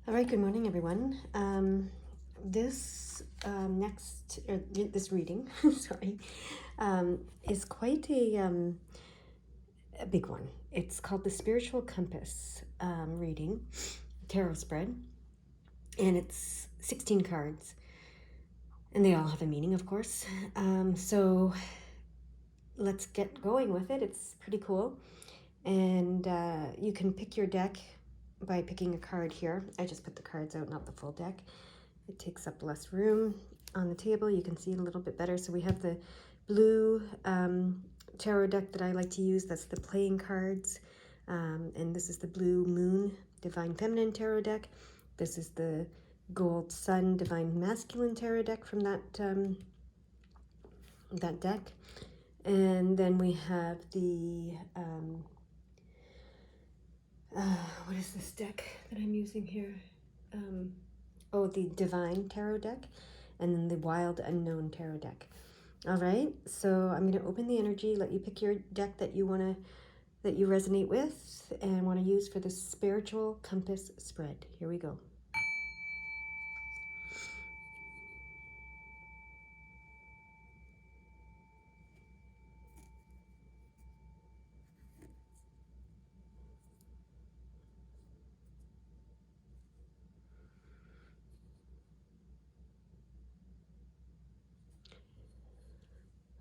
All right, good morning, everyone. This this reading, sorry, is quite a big one. It's called the Spiritual Compass reading, tarot spread, and it's 16 cards, and they all have a meaning, of course. So let's get going with it. It's pretty cool, and you can pick your deck by picking a card here. I just put the cards out, not the full deck. It takes up less room on the table. You can see it a little bit better. So we have the blue tarot deck that I like to use. That's the playing cards. And this is the Blue Moon Divine Feminine Tarot deck. This is the Gold Sun Divine Masculine Tarot deck from that deck. And then we have the what is this deck that I'm using here? The Divine Tarot deck, and then the Wild Unknown Tarot deck. All right, so I'm going to open the energy, let you pick your deck that you resonate with and want to use for the Spiritual Compass spread. Here we go.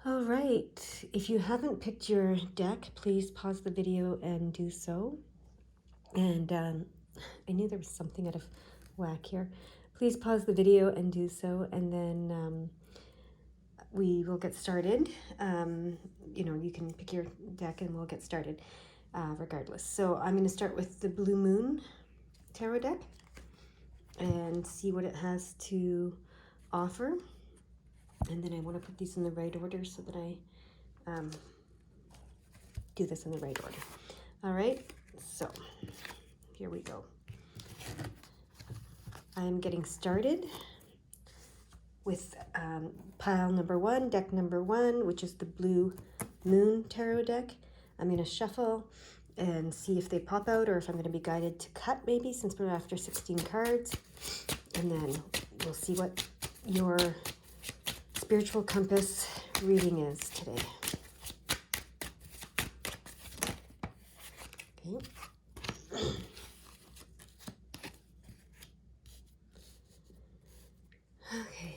All right, if you haven't picked your deck, please pause the video and do so. And I knew there was something out of whack here. Please pause the video and do so, and then we will get started. You can pick your deck and we'll get started regardless. So I'm going to start with the Blue Moon Tarot deck and see what it has to offer. And then I want to put these in the right order so that I do this in the right order. All right, so here we go. I'm getting started with pile number one, deck number one, which is the Blue Moon Tarot deck. I'm going to shuffle and see if they pop out or if I'm going to be guided to cut maybe, since we're after 16 cards. And then we'll see what your Spiritual Compass reading is today. Okay. Okay.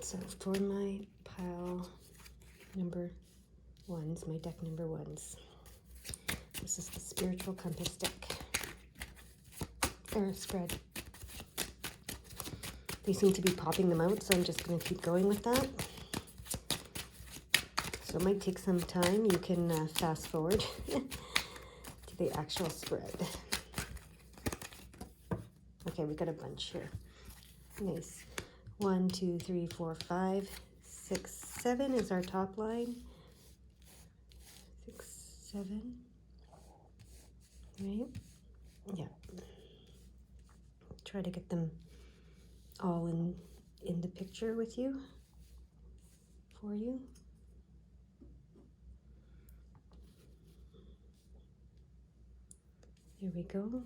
So for my pile number ones, my deck number ones, this is the Spiritual Compass deck, or spread. They seem to be popping them out, so I'm just going to keep going with that. So it might take some time. You can fast forward to the actual spread. Okay, we got a bunch here. Nice. 1, 2, 3, 4, 5, 6, 7 is our top line. 6, 7. Right? Yeah. Try to get them all in the picture with you, for you. Here we go.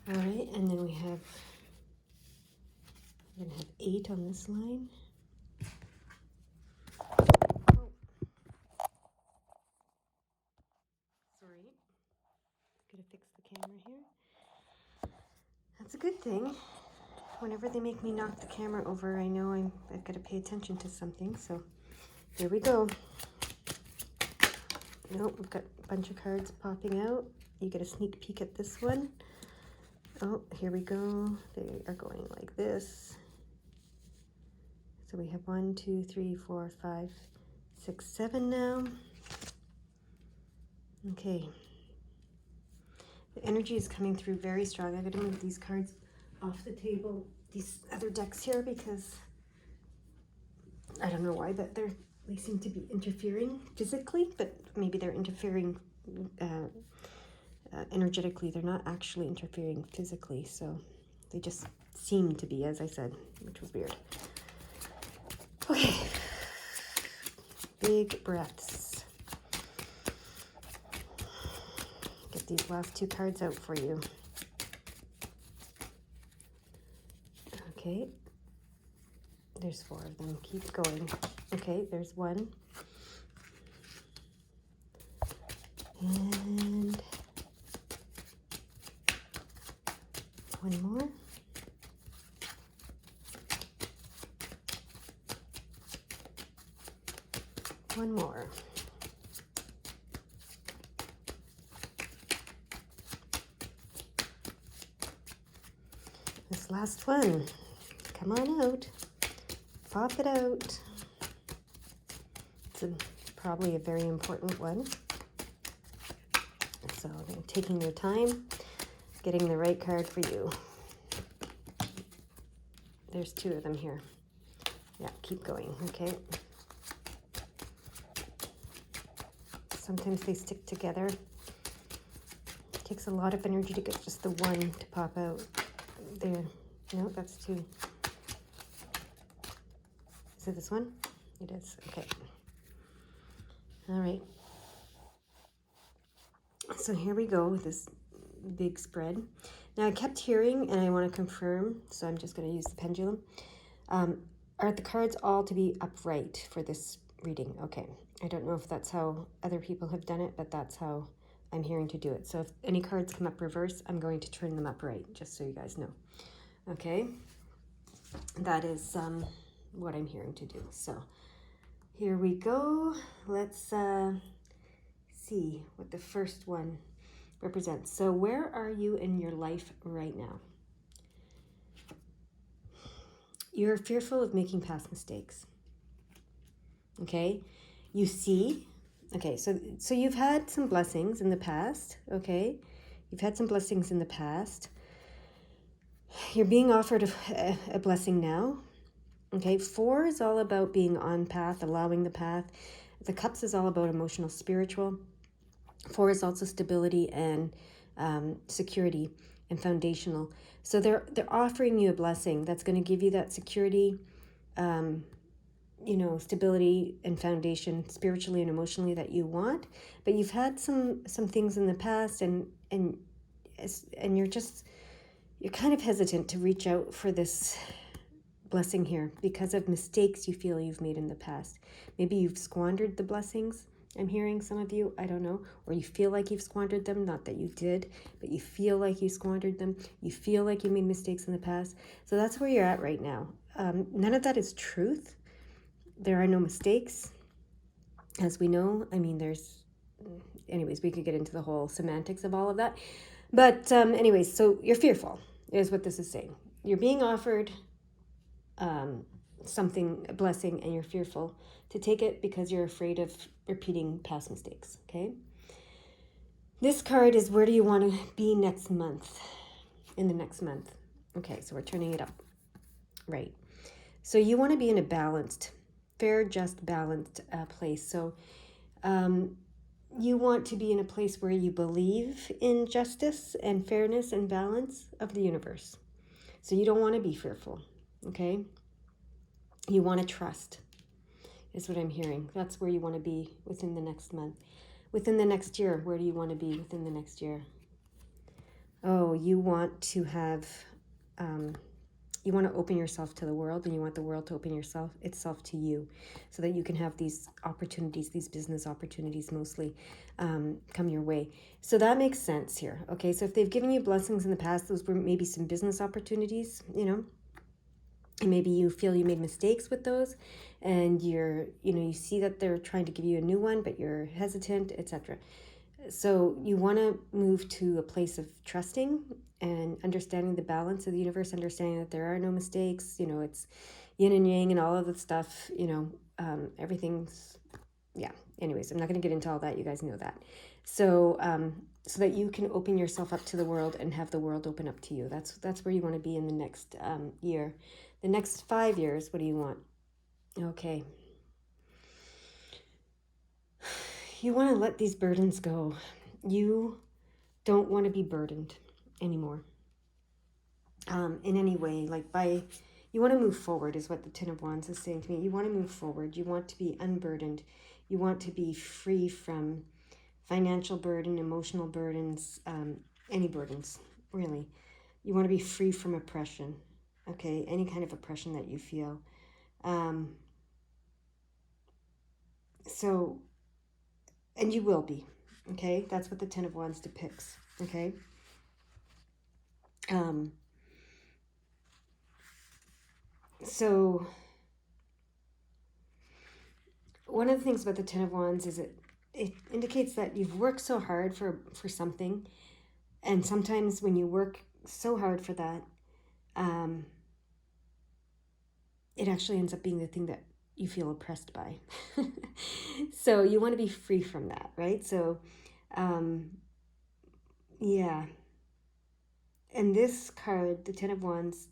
All right, and then we're gonna have 8 on this line. Oh. Sorry, gotta fix the camera here. That's a good thing. Whenever they make me knock the camera over, I know I've got to pay attention to something. So here we go. Nope, we've got a bunch of cards popping out. You get a sneak peek at this one. Oh, here we go. They are going like this. So we have 1, 2, 3, 4, 5, 6, 7 now. Okay. The energy is coming through very strong. I'm going to move these cards off the table, these other decks here, because I don't know why, but they seem to be interfering physically, but maybe they're interfering energetically. They're not actually interfering physically, so they just seem to be, as I said, which was weird. Okay. Big breaths. Get these last two cards out for you. Okay. There's 4 of them. Keep going. Okay, there's 1. And 1 more. One more. This last one. Come on out. Pop it out. It's probably a very important one. So they're taking their time, getting the right card for you. There's 2 of them here. Yeah, keep going, okay? Sometimes they stick together. It takes a lot of energy to get just the one to pop out. There. No, that's 2. Is it this one? It is. Okay. All right. So here we go with this big spread. Now I kept hearing, and I want to confirm, so I'm just going to use the pendulum. Are the cards all to be upright for this reading? Okay. I don't know if that's how other people have done it, but that's how I'm hearing to do it. So if any cards come up reverse, I'm going to turn them upright, just so you guys know. Okay? That is what I'm hearing to do. So here we go. Let's see what the first one represents. So where are you in your life right now? You're fearful of making past mistakes. Okay? You see, okay, so you've had some blessings in the past, okay? You've had some blessings in the past. You're being offered a blessing now, okay? 4 is all about being on path, allowing the path. The Cups is all about emotional, spiritual. 4 is also stability and security and foundational. So they're offering you a blessing that's going to give you that security, stability and foundation spiritually and emotionally that you want. But you've had some things in the past, and you're kind of hesitant to reach out for this blessing here because of mistakes you feel you've made in the past. Maybe you've squandered the blessings. I'm hearing some of you, I don't know, or you feel like you've squandered them, not that you did, but you feel like you squandered them. You feel like you made mistakes in the past. So that's where you're at right now. None of that is truth. There are no mistakes, as we know. I mean, anyways, we could get into the whole semantics of all of that. But anyways, so you're fearful, is what this is saying. You're being offered something, a blessing, and you're fearful to take it because you're afraid of repeating past mistakes, okay? This card is, where do you want to be next month, in the next month? Okay, so we're turning it up. Right. So you want to be in a balanced, fair, just, balanced place. So you want to be in a place where you believe in justice and fairness and balance of the universe. So you don't want to be fearful, okay? You want to trust, is what I'm hearing. That's where you want to be within the next month. Within the next year, where do you want to be within the next year? Oh, you want to have... you want to open yourself to the world, and you want the world to open itself to you, so that you can have these opportunities, these business opportunities mostly, come your way. So that makes sense here. Okay, so if they've given you blessings in the past, those were maybe some business opportunities, and maybe you feel you made mistakes with those, and you see that they're trying to give you a new one, but you're hesitant, etc. So you want to move to a place of trusting and understanding the balance of the universe, understanding that there are no mistakes. It's yin and yang and all of the stuff. Everything's, yeah. Anyways, I'm not going to get into all that. You guys know that. So so that you can open yourself up to the world and have the world open up to you. That's where you want to be in the next year. The next 5 years, what do you want? Okay. You want to let these burdens go. You don't want to be burdened anymore in any way. You You want to move forward is what the Ten of Wands is saying to me. You want to move forward. You want to be unburdened. You want to be free from financial burden, emotional burdens, any burdens, really. You want to be free from oppression, okay? Any kind of oppression that you feel. So, and you will be, okay? That's what the Ten of Wands depicts, okay? So, one of the things about the Ten of Wands is it indicates that you've worked so hard for something, and sometimes when you work so hard for that, it actually ends up being the thing that you feel oppressed by. So you want to be free from that, right? So, yeah. And this card, the Ten of Wands,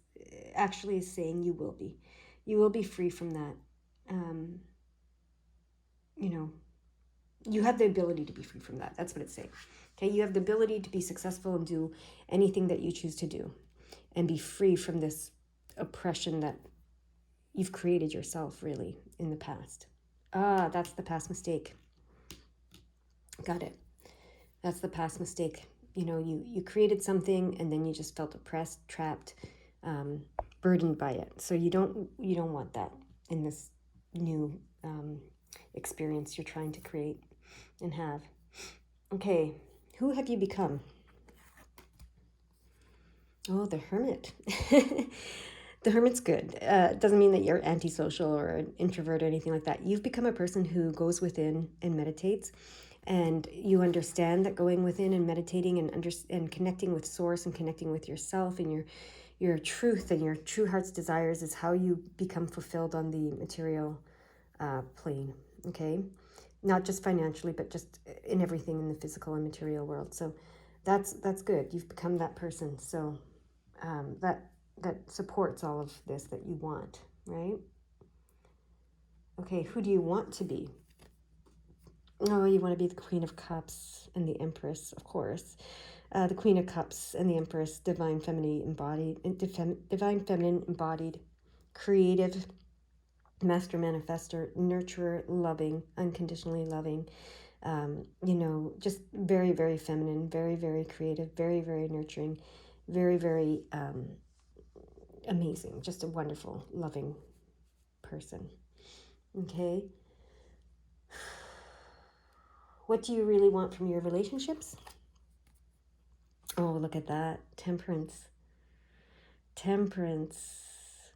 actually is saying you will be. You will be free from that. You know, you have the ability to be free from that. That's what it's saying. Okay, you have the ability to be successful and do anything that you choose to do and be free from this oppression that you've created yourself, really, in the past. Ah, that's the past mistake. Got it. That's the past mistake. You know, you created something and then you just felt oppressed, trapped, burdened by it. So you don't want that in this new experience you're trying to create and have. Okay, who have you become? Oh, the Hermit. The Hermit's good. It doesn't mean that you're antisocial or an introvert or anything like that. You've become a person who goes within and meditates, and you understand that going within and meditating and connecting with Source and connecting with yourself and your truth and your true heart's desires is how you become fulfilled on the material plane. Okay, not just financially, but just in everything in the physical and material world. So that's good. You've become that person. So that supports all of this that you want, right? Okay, who do you want to be? Oh, you want to be the Queen of Cups and the Empress, of course. The Queen of Cups and the Empress, divine feminine embodied, creative, master manifester, nurturer, loving, unconditionally loving. Just very, very feminine, very, very creative, very, very nurturing, very, very amazing, just a wonderful, loving person. Okay. What do you really want from your relationships? Oh, look at that. Temperance. Temperance.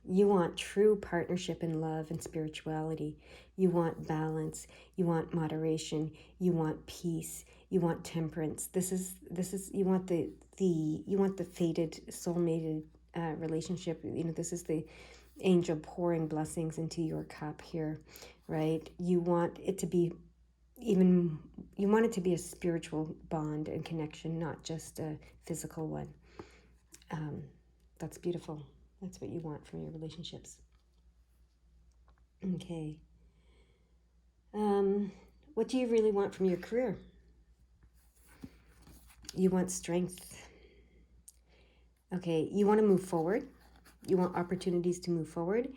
You want true partnership in love and spirituality. You want balance. You want moderation. You want peace. You want temperance. This is you want the fated soulmated relationship. This is the angel pouring blessings into your cup here, right? You want it to be a spiritual bond and connection, not just a physical one. That's beautiful. That's what you want from your relationships. Okay. What do you really want from your career? You want strength. Okay, you want to move forward. You want opportunities to move forward,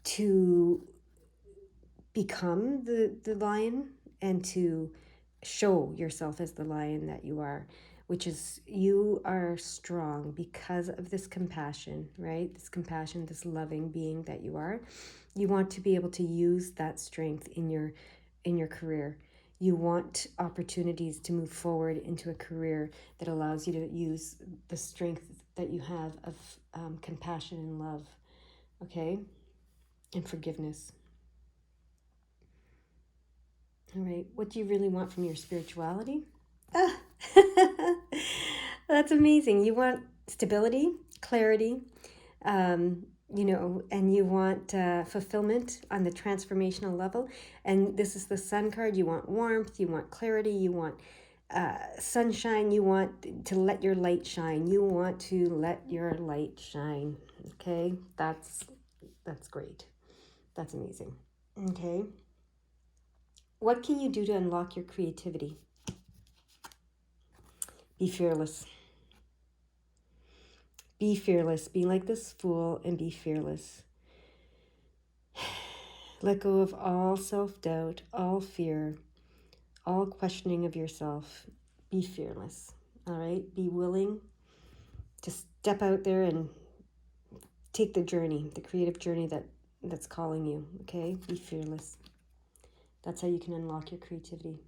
to become the lion and to show yourself as the lion that you are, which is you are strong because of this compassion, right? This compassion, this loving being that you are. You want to be able to use that strength in your career. You want opportunities to move forward into a career that allows you to use the strength that you have of compassion and love, okay? And forgiveness. All right, what do you really want from your spirituality? Ah, that's amazing. You want stability, clarity, and you want fulfillment on the transformational level. And this is the Sun card. You want warmth, you want clarity, you want sunshine, you want to let your light shine. You want to let your light shine. Okay, that's great. That's amazing. Okay. What can you do to unlock your creativity? Be fearless. Be fearless. Be like this fool and be fearless. Let go of all self-doubt, all fear, all questioning of yourself. Be fearless. All right? Be willing to step out there and take the journey, the creative journey that's calling you. Okay? Be fearless. That's how you can unlock your creativity.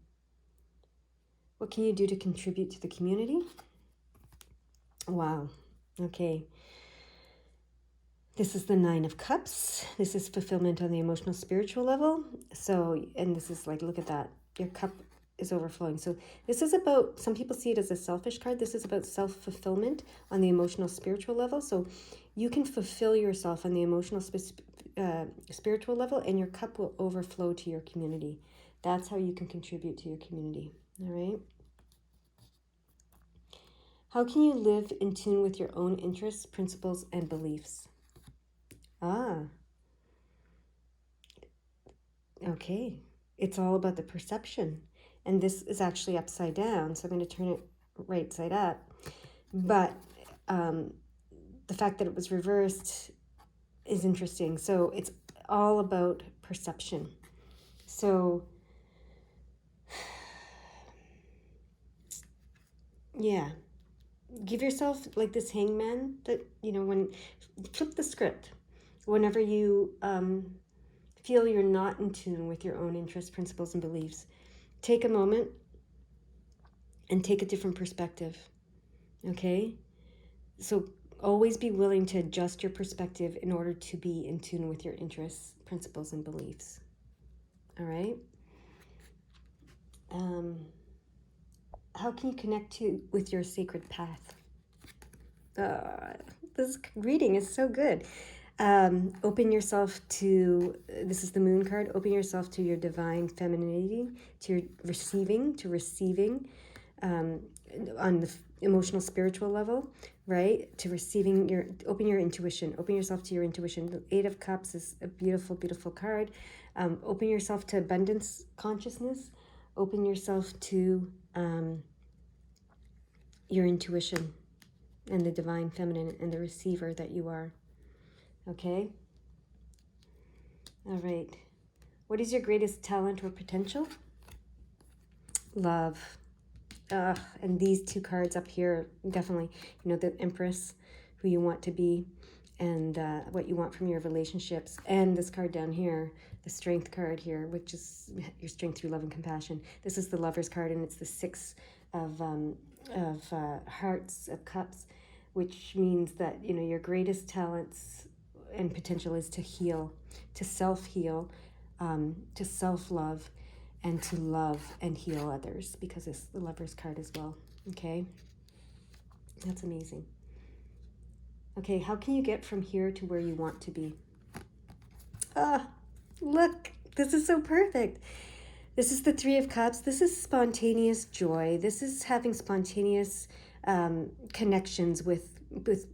What can you do to contribute to the community? Wow. Okay. This is the 9 of Cups. This is fulfillment on the emotional, spiritual level. So, and this is like, look at that. Your cup is overflowing. So this is about, some people see it as a selfish card. This is about self-fulfillment on the emotional, spiritual level. So you can fulfill yourself on the emotional, spiritual level, and your cup will overflow to your community. That's how you can contribute to your community. All right. How can you live in tune with your own interests, principles, and beliefs? Okay. It's all about the perception. And this is actually upside down, so I'm going to turn it right side up. But the fact that it was reversed is interesting. So it's all about perception. So, yeah. Give yourself like this hangman that, when flip the script. Whenever you feel you're not in tune with your own interests, principles, and beliefs, take a moment and take a different perspective. Okay? So always be willing to adjust your perspective in order to be in tune with your interests, principles, and beliefs. All right? How can you connect with your sacred path? This reading is so good. Open yourself to, this is the moon card, open yourself to your divine femininity, to your receiving on the emotional, spiritual level, right? To receiving open your intuition, open yourself to your intuition. The 8 of Cups is a beautiful, beautiful card. Open yourself to abundance consciousness, open yourself to your intuition and the divine feminine and the receiver that you are. Okay? All right. What is your greatest talent or potential? Love. And these 2 cards up here, definitely, the Empress, who you want to be, and what you want from your relationships. And this card down here, the Strength card here, which is your strength through love and compassion. This is the Lover's card, and it's the 6 of hearts, of cups, which means that, your greatest talents and potential is to heal, to self-heal, to self-love, and to love and heal others, because it's the Lover's card as well. Okay? That's amazing. Okay, how can you get from here to where you want to be? Look, this is so perfect. This is the 3 of Cups. This is spontaneous joy. This is having spontaneous connections with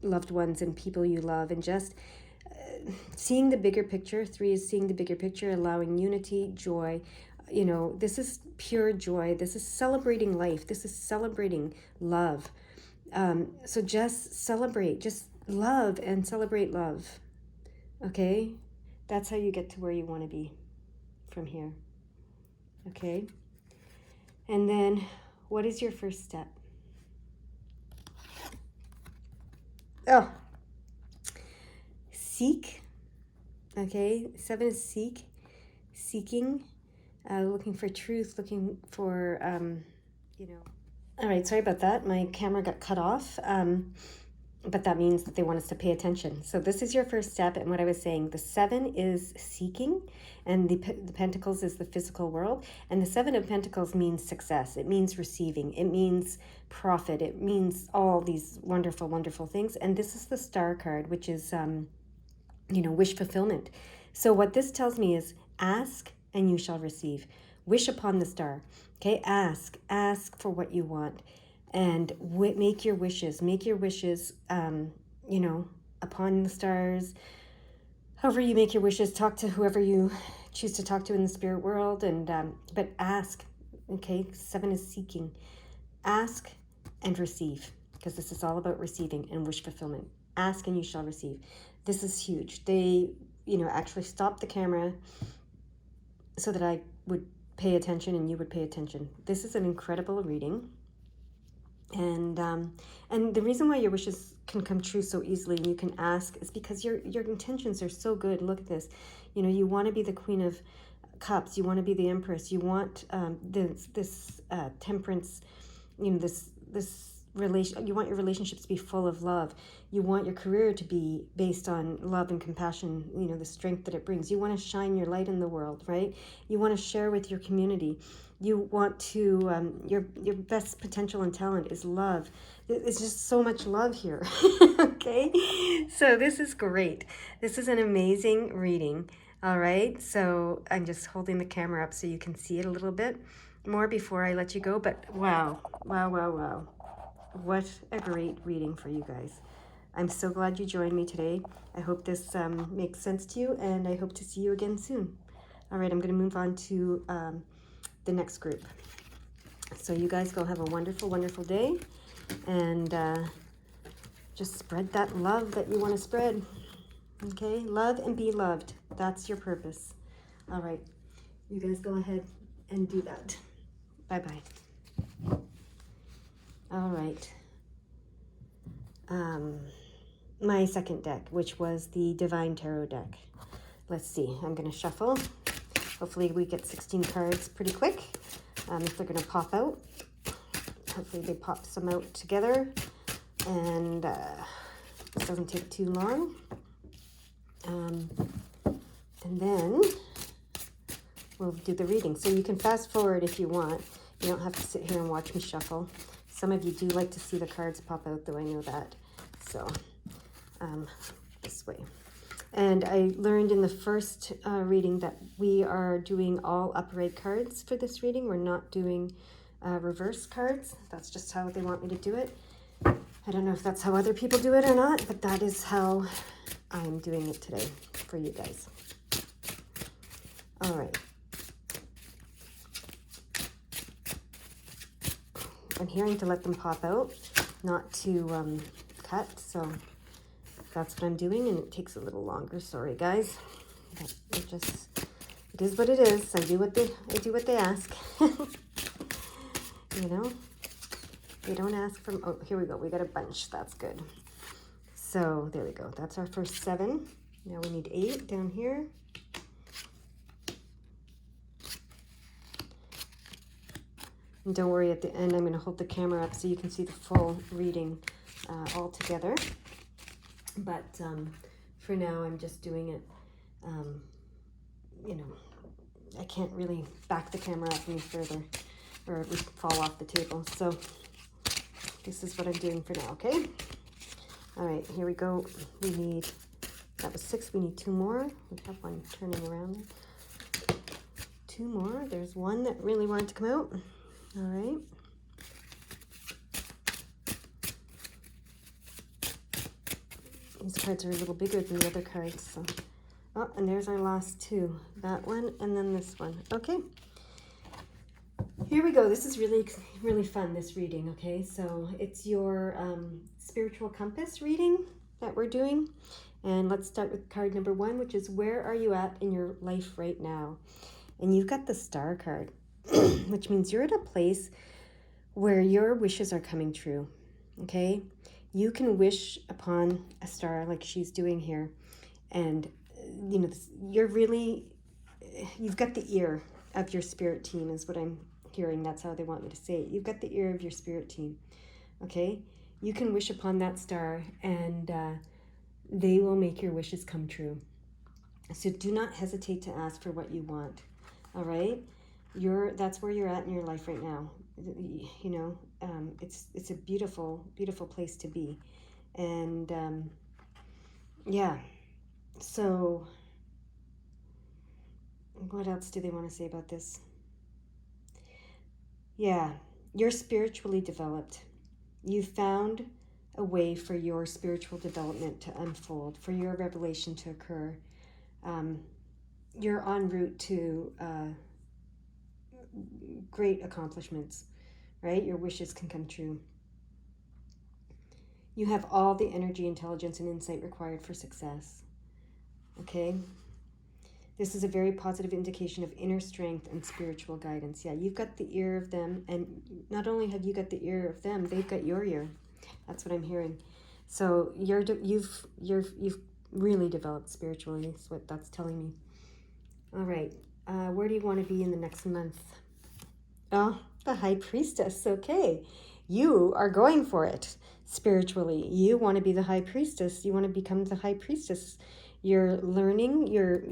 loved ones and people you love, and just seeing the bigger picture. 3 is seeing the bigger picture, allowing unity, joy. This is pure joy. This is celebrating life. This is celebrating love. So just celebrate, just love and celebrate love. Okay? That's how you get to where you want to be from here. Okay? And then, what is your first step? Oh, seek. Okay? 7 is seeking, looking for truth, looking for, All right, sorry about that. My camera got cut off. But that means that they want us to pay attention. So this is your first step. And what I was saying, the 7 is seeking, and the Pentacles is the physical world. And the 7 of Pentacles means success. It means receiving. It means profit. It means all these wonderful, wonderful things. And this is the Star card, which is, wish fulfillment. So what this tells me is ask and you shall receive. Wish upon the star. Okay, ask for what you want. And make your wishes, upon the stars. However you make your wishes, talk to whoever you choose to talk to in the spirit world, and but ask. Okay, 7 is seeking. Ask and receive, because this is all about receiving and wish fulfillment. Ask and you shall receive. This is huge. They, actually stopped the camera so that I would pay attention and you would pay attention. This is an incredible reading. And the reason why your wishes can come true so easily and you can ask is because your intentions are so good. Look at this. You want to be the Queen of Cups. You want to be the Empress. You want this temperance. This relation. You want your relationships to be full of love. You want your career to be based on love and compassion. The strength that it brings. You want to shine your light in the world, right? You want to share with your community. You want to, your best potential and talent is love. It's just so much love here. Okay, so this is great. This is an amazing reading. All right, so I'm just holding the camera up so you can see it a little bit more before I let you go. But wow, wow, wow, wow. What a great reading for you guys. I'm so glad you joined me today. I hope this makes sense to you, and I hope to see you again soon. All right, I'm going to move on to the next group. So you guys go have a wonderful, wonderful day, and just spread that love that you want to spread. Okay, love and be loved. That's your purpose. All right, you guys go ahead and do that. Bye-bye. All right. My second deck, which was the Divine Tarot deck. Let's see. I'm going to shuffle. Hopefully we get 16 cards pretty quick. If they're going to pop out. Hopefully they pop some out together. And this doesn't take too long. And then we'll do the reading. So you can fast forward if you want. You don't have to sit here and watch me shuffle. Some of you do like to see the cards pop out, though I know that. So this way. And I learned in the first reading that we are doing all upright cards for this reading. We're not doing reverse cards. That's just how they want me to do it. I don't know if that's how other people do it or not, but that is how I'm doing it today for you guys. All right. I'm hearing to let them pop out, not to cut, so that's what I'm doing, and it takes a little longer. Sorry, guys. But it is what it is. I do what they ask. They don't ask from. Oh, here we go. We got a bunch. That's good. So there we go. That's our first 7. Now we need 8 down here. And don't worry, at the end I'm going to hold the camera up so you can see the full reading all together. But for now I'm just doing it, I can't really back the camera up any further or it would fall off the table. So this is what I'm doing for now, okay? All right, here we go. That was 6, we need 2 more. We have one turning around. 2 more. There's one that really wanted to come out. All right. These cards are a little bigger than the other cards. So. Oh, and there's our last 2. That one and then this one. Okay. Here we go. This is really, really fun, this reading, okay? So it's your spiritual compass reading that we're doing. And let's start with card number 1, which is where are you at in your life right now? And you've got the Star card. Which means you're at a place where your wishes are coming true, okay? You can wish upon a star like she's doing here. And, you've got the ear of your spirit team is what I'm hearing. That's how they want me to say it. You've got the ear of your spirit team, okay? You can wish upon that star and they will make your wishes come true. So do not hesitate to ask for what you want, all right? That's where you're at in your life right now. It's a beautiful, beautiful place to be. And yeah, so what else do they want to say about this? Yeah, you're spiritually developed. You found a way for your spiritual development to unfold, for your revelation to occur. You're en route to great accomplishments, right? Your wishes can come true. You have all the energy, intelligence, and insight required for success. Okay? This is a very positive indication of inner strength and spiritual guidance. Yeah, you've got the ear of them, and not only have you got the ear of them, they've got your ear. That's what I'm hearing. So you've really developed spiritually. Is what that's telling me. All right, where do you want to be in the next month? Oh, the High Priestess. Okay, you are going for it spiritually. You want to be the High Priestess. You want to become the High Priestess. You're learning. You're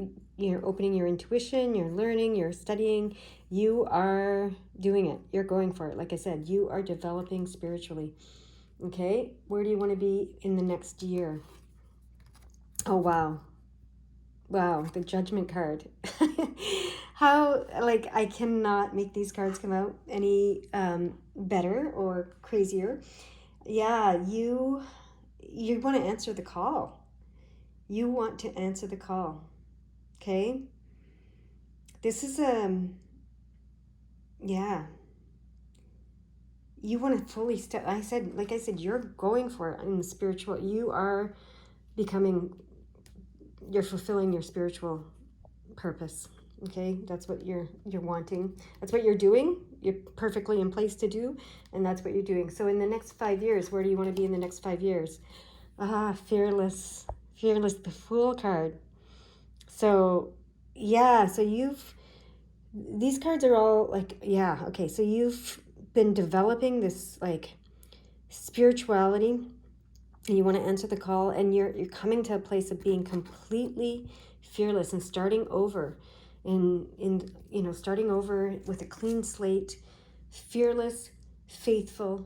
opening your intuition. You're learning. You're studying. You are doing it. You're going for it. Like I said, you are developing spiritually. Okay, where do you want to be in the next year? Oh, wow. Wow, the Judgment card. How, like, I cannot make these cards come out any better or crazier. Yeah, you want to answer the call. You want to answer the call. Okay? This is yeah. You want to fully step, like I said, you're going for it in the spiritual. You're fulfilling your spiritual purpose. Okay, that's what you're wanting. That's what you're doing. You're perfectly in place to do, and that's what you're doing. So in the next 5 years, where do you want to be in the next 5 years? Fearless, the Fool card. So yeah, so these cards are all like, yeah, okay. So you've been developing this like spirituality, and you want to answer the call, and you're coming to a place of being completely fearless and starting over. Starting over with a clean slate, fearless, faithful,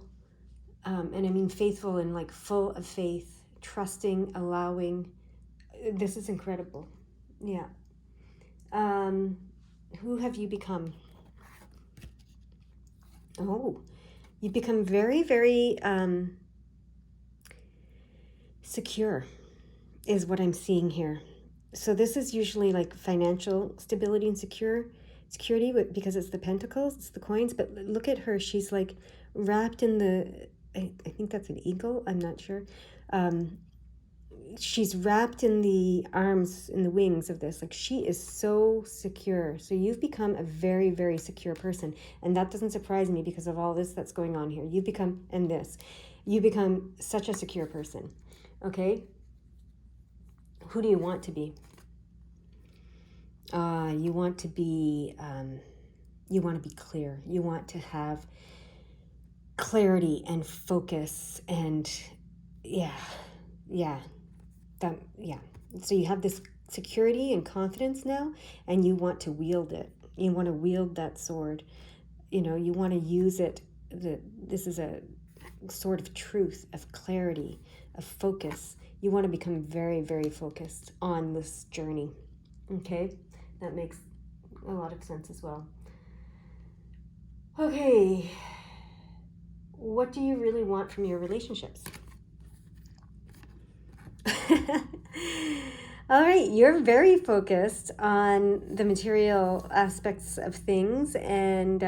and I mean faithful and like full of faith, trusting, allowing. This is incredible. Yeah. Who have you become? Oh, you become very, very secure, is what I'm seeing here. So this is usually like financial stability and security, because it's the pentacles, it's the coins. But look at her; she's like wrapped in I think that's an eagle. I'm not sure. She's wrapped in the arms, in the wings of this. Like, she is so secure. So you've become a very, very secure person, and that doesn't surprise me because of all this that's going on here. You become such a secure person. Okay. Who do you want to be? You want to be clear. You want to have clarity and focus, and yeah. So you have this security and confidence now, and you want to wield it. You want to wield that sword. You want to use it. This is a sword of truth, of clarity, of focus. You want to become very, very focused on this journey. Okay, that makes a lot of sense as well. Okay, what do you really want from your relationships? All right, you're very focused on the material aspects of things, and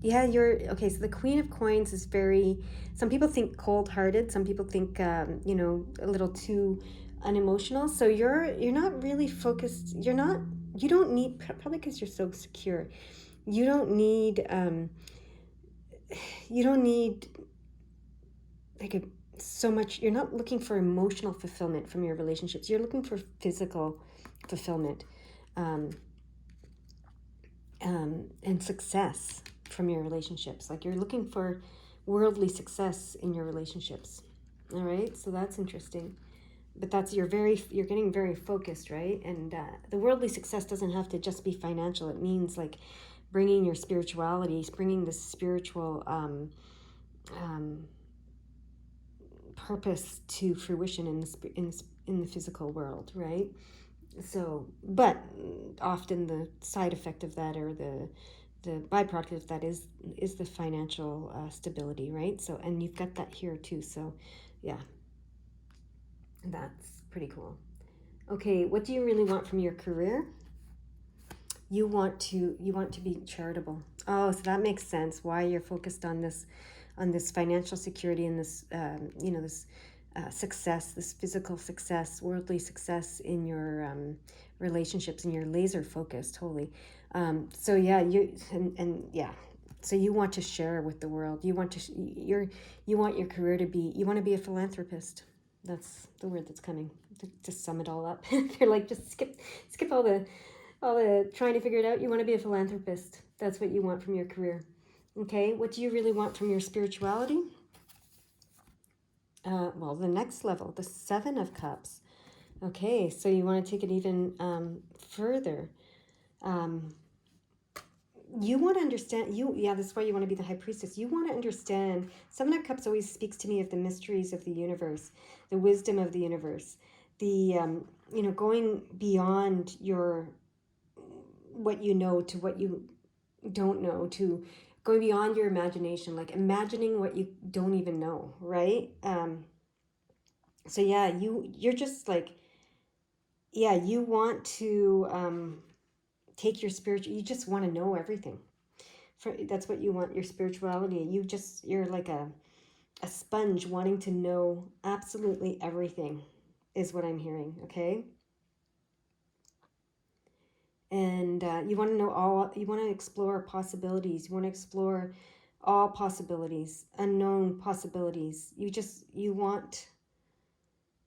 you're okay. So the Queen of Coins is very, some people think cold-hearted, some people think a little too unemotional. So you're not really focused. You don't need, probably because you're so secure, you don't need like so much. You're not looking for emotional fulfillment from your relationships. You're looking for physical fulfillment and success from your relationships. Like, you're looking for worldly success in your relationships. All right, so that's interesting. But you're getting very focused, right? And the worldly success doesn't have to just be financial. It means like bringing your spirituality, bringing the spiritual purpose to fruition in the physical world, right? So, but often the side effect of that, or the byproduct of that, is the financial stability, right? So, and you've got that here too. So, yeah, that's pretty cool. Okay, what do you really want from your career? You want to be charitable. Oh, so that makes sense why you're focused on this on this financial security and this, this success, this physical success, worldly success in your relationships, and you're laser focused, totally. So yeah, so you want to share with the world. You want you want your career to be. You want to be a philanthropist. That's the word that's coming to sum it all up. They're like, just skip all the trying to figure it out. You want to be a philanthropist. That's what you want from your career. Okay, what do you really want from your spirituality? Well, the next level, the Seven of Cups. Okay, so you want to take it even further. You want to understand, this is why you want to be the high priestess. You want to understand. Seven of Cups always speaks to me of the mysteries of the universe, the wisdom of the universe, the, going beyond what you know to what you don't know, to going beyond your imagination, like imagining what you don't even know, right? So yeah, you're just like, yeah, you want to take your you just want to know everything. That's what you want, your spirituality. You're like a sponge wanting to know absolutely everything, is what I'm hearing. Okay. And you want to know you want to explore possibilities. You want to explore all possibilities, unknown possibilities. You want to,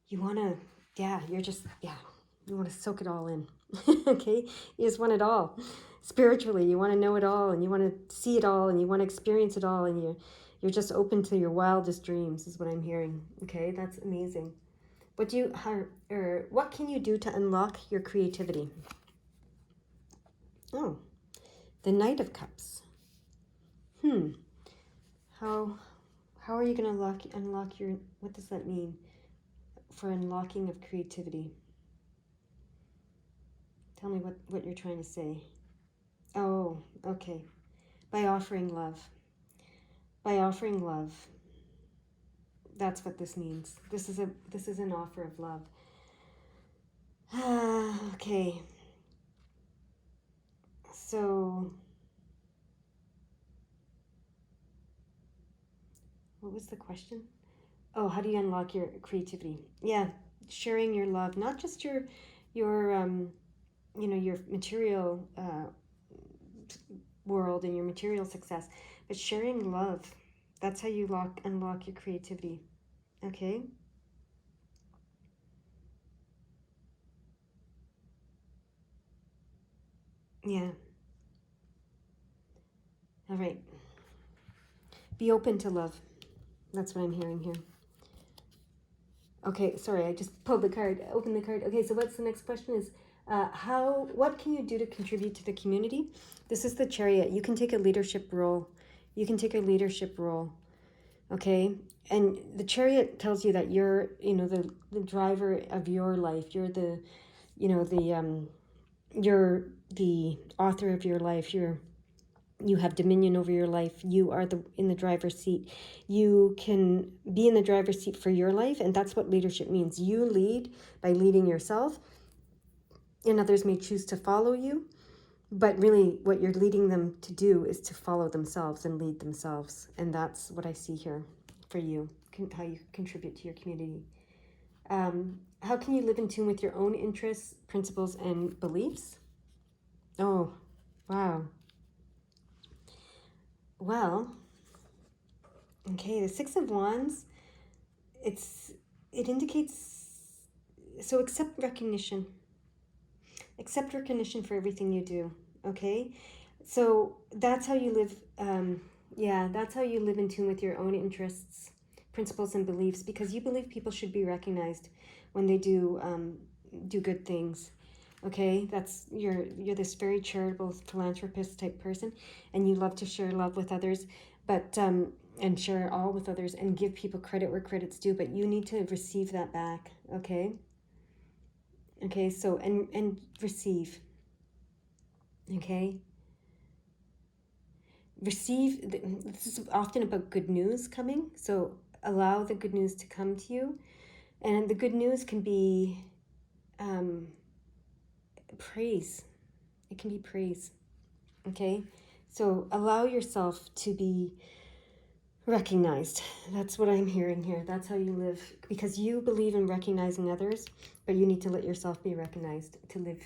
you want to soak it all in. Okay. You just want it all. Spiritually, you want to know it all, and you want to see it all, and you want to experience it all, and you're just open to your wildest dreams, is what I'm hearing. Okay. That's amazing. What can you do to unlock your creativity? Oh, the Knight of Cups. How are you going to unlock your, what does that mean for unlocking of creativity? Tell me what you're trying to say. Oh, okay. By offering love. By offering love. That's what this means. This is an offer of love. Okay. So what was the question? Oh, how do you unlock your creativity? Yeah, sharing your love, not just your your material world and your material success, but sharing love. That's how you unlock your creativity. Okay. Yeah. All right. Be open to love. That's what I'm hearing here. Okay, sorry, I just pulled the card, opened the card. Okay, so what's the next question is, what can you do to contribute to the community? This is the Chariot. You can take a leadership role. You can take a leadership role. Okay, and the Chariot tells you that you're, the driver of your life. You're the, you're the author of your life. You have dominion over your life. You are in the driver's seat. You can be in the driver's seat for your life, and that's what leadership means. You lead by leading yourself, and others may choose to follow you, but really what you're leading them to do is to follow themselves and lead themselves. And that's what I see here for you, how you contribute to your community. How can you live in tune with your own interests, principles, and beliefs? Oh, wow. Well, okay, the Six of Wands, it indicates, so accept recognition for everything you do. Okay, so that's how you live. That's how you live in tune with your own interests, principles, and beliefs, because you believe people should be recognized when they do good things. Okay, that's you're this very charitable philanthropist type person, and you love to share love with others, but and share it all with others and give people credit where credit's due, but you need to receive that back. Okay, so and receive. Okay, this is often about good news coming, so allow the good news to come to you, and the good news can be praise. It can be praise. Okay, so allow yourself to be recognized. That's what I'm hearing here. That's how you live, because you believe in recognizing others, but you need to let yourself be recognized to live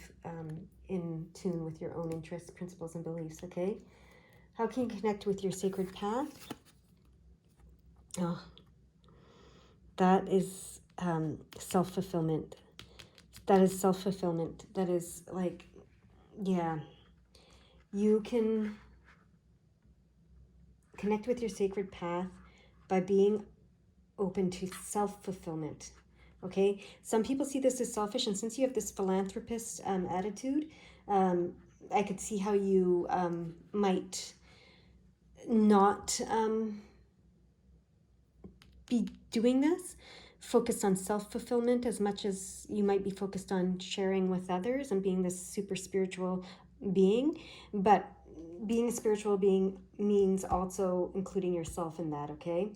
in tune with your own interests, principles, and beliefs. Okay. How can you connect with your sacred path? Oh, that is self-fulfillment. That is self-fulfillment. That is like, yeah, you can connect with your sacred path by being open to self-fulfillment. Okay, some people see this as selfish, and since you have this philanthropist attitude, I could see how you might not be doing this, focused on self-fulfillment as much as you might be focused on sharing with others and being this super spiritual being. But being a spiritual being means also including yourself in that. Okay,